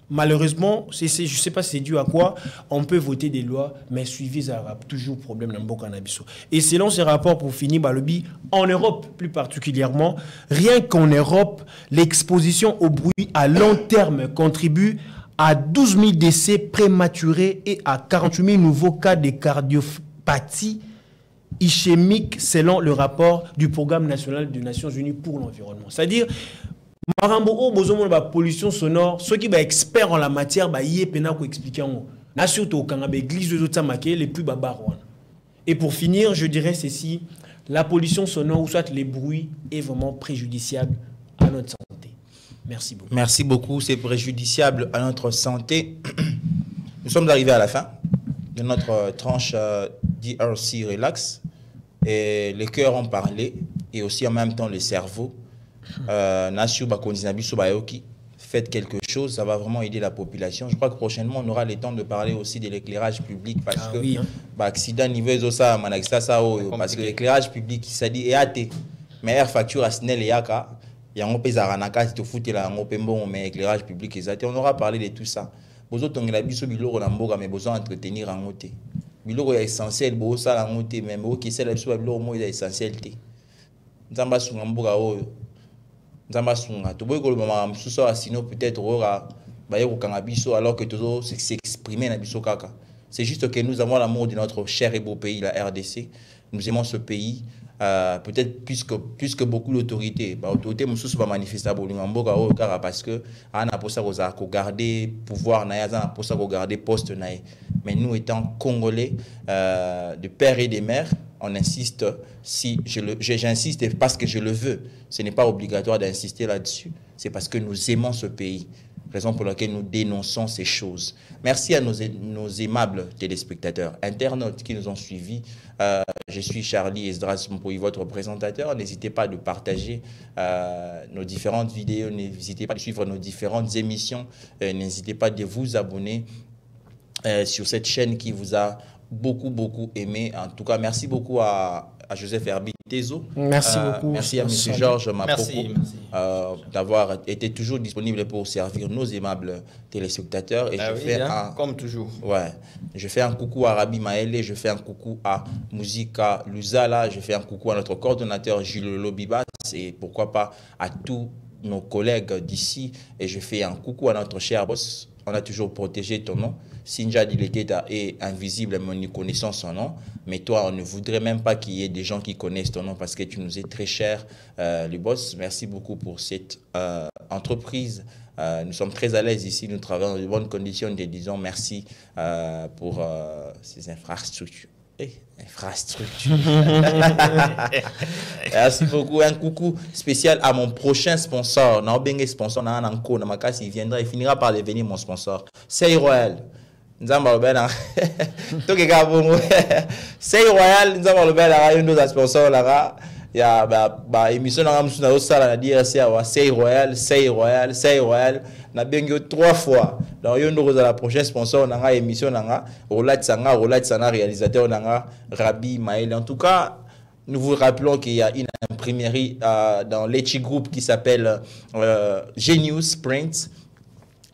Malheureusement, je ne sais pas si c'est dû à quoi, on peut voter des lois, mais suivi, ça aura toujours problème dans le cannabis. Et selon ces rapports, pour finir, en Europe plus particulièrement, rien qu'en Europe, l'exposition au bruit à long terme contribue à 12 000 décès prématurés et à 48 000 nouveaux cas de cardiopathie ischémique selon le rapport du Programme national des Nations Unies pour l'environnement. C'est-à-dire, Marambo, la pollution sonore, ceux qui sont experts en la matière, ils peuvent expliquer. Surtout quand on église les plus barbares. Et pour finir, je dirais ceci, la pollution sonore ou soit les bruits est vraiment préjudiciable à notre santé. Merci beaucoup. Merci beaucoup, c'est préjudiciable à notre santé. Nous sommes arrivés à la fin de notre tranche DRC Relax. Et les cœurs ont parlé et aussi en même temps le cerveau. Faites quelque chose, ça va vraiment aider la population. Je crois que prochainement, on aura le temps de parler aussi de l'éclairage public parce que accident niveau ça, parce que l'éclairage public, ça dit et meilleure facture à Snell et Yaka. Il y a un peu d'arnaque, si tu fous là, mais éclairage public, on aura parlé de tout ça. Vous autres, on a mais besoin d'entretenir en côté. Biloko est essentiel, beau ça en côté, même au qui c'est la chose biloko est essentiel. Nzamba sunga mboka oyo. Nzamba sunga. Tu vois que le moment où ça sinon peut-être aura baye ko kanga biso alors que toujours s'exprimer na biso kaka. C'est juste que nous avons l'amour de notre cher et beau pays, la RDC. Nous aimons ce pays. Peut-être plus que beaucoup d'autorités. L'autorité moussous va manifester à Bolingamboga parce que on a pour ça qu'on garder pouvoir, on a pour ça qu'on garder poste. Mais nous étant Congolais, de père et de mère, on insiste. Si j'insiste parce que je le veux. Ce n'est pas obligatoire d'insister là-dessus. C'est parce que nous aimons ce pays. Raison pour laquelle nous dénonçons ces choses. Merci à nos aimables téléspectateurs, internautes qui nous ont suivis. Je suis Charlie Esdras Mpoyi, votre présentateur. N'hésitez pas de partager nos différentes vidéos, n'hésitez pas de suivre nos différentes émissions, n'hésitez pas de vous abonner sur cette chaîne qui vous a beaucoup aimé. En tout cas, merci beaucoup à Joseph Herbie Tezo. Merci beaucoup. Merci à M. Georges Mapoko d'avoir été toujours disponible pour servir nos aimables téléspectateurs. Et comme toujours. Ouais, je fais un coucou à Rabi Maele, je fais un coucou à Musika Luzala, je fais un coucou à notre coordonnateur Gilles Lobibas et pourquoi pas à tous nos collègues d'ici. Et je fais un coucou à notre cher boss. On a toujours protégé ton nom. Sinja Dileketa est invisible, mais nous connaissons son nom. Mais toi, on ne voudrait même pas qu'il y ait des gens qui connaissent ton nom parce que tu nous es très cher, le boss. Merci beaucoup pour cette entreprise. Nous sommes très à l'aise ici. Nous travaillons dans de bonnes conditions. Nous te disons merci pour ces infrastructures. Infrastructure. Merci beaucoup. Un coucou spécial à mon prochain sponsor. Il viendra et finira par devenir mon sponsor. C'est Royal. Nzamba Lobena. C'est Royal. Nzamba Lobena. Il y a un sponsor là. Il y a émission dans la salle à dire c'est Royal, c'est Royal, c'est Royal. Na bengo 3 fois. Donc il y a la prochaine sponsor dans la émission nanga Rolat Sana réalisateur nanga Rabi Maël. En tout cas, nous vous rappelons qu'il y a une imprimerie dans l'Echi Group qui s'appelle Genius Print.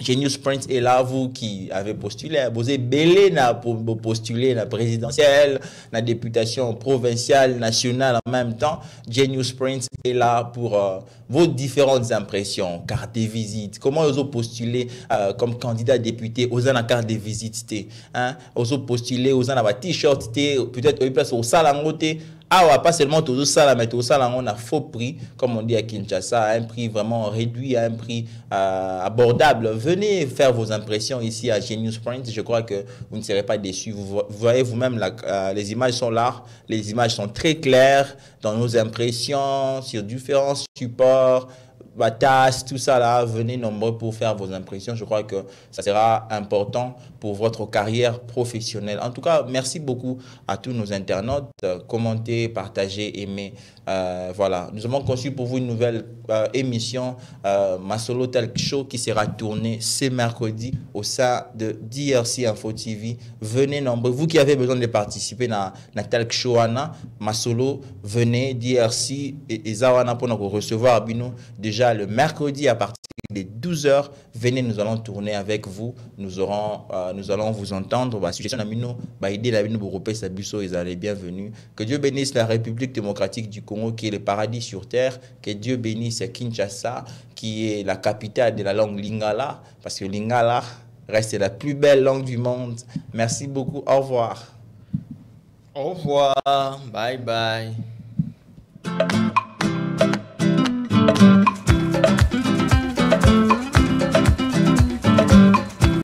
Genius Print est là, vous qui avez postulé, vous avez belé pour postuler la présidentielle, la députation provinciale, nationale en même temps. Genius Print est là pour vos différentes impressions, carte de visite. Comment vous avez postulé comme candidat député aux la carte de visite, vous avez postulé aux la t-shirt, peut-être au place au salangoté. Ah, pas seulement tout ça, mais tout ça, on a faux prix, comme on dit à Kinshasa, à un prix vraiment réduit, à un prix abordable. Venez faire vos impressions ici à Genius Print. Je crois que vous ne serez pas déçus. Vous voyez vous-même, les images sont là. Les images sont très claires dans nos impressions, sur différents supports. Batas, tout ça là, venez nombreux pour faire vos impressions. Je crois que ça sera important pour votre carrière professionnelle. En tout cas, merci beaucoup à tous nos internautes. Commentez, partagez, aimez. Voilà, nous avons conçu pour vous une nouvelle émission Masolo Talk Show qui sera tournée ce mercredi au sein de DRC Info TV. Venez nombreux. Vous qui avez besoin de participer à Talk Show, Masolo, venez DRC et Zawana pour nous recevoir Abino déjà le mercredi à partir des 12h. Venez, nous allons tourner avec vous. Nous allons vous entendre. Bienvenue. Que Dieu bénisse la République démocratique du Congo qui est le paradis sur terre. Que Dieu bénisse Kinshasa qui est la capitale de la langue Lingala parce que Lingala reste la plus belle langue du monde. Merci beaucoup. Au revoir. Au revoir. Bye bye.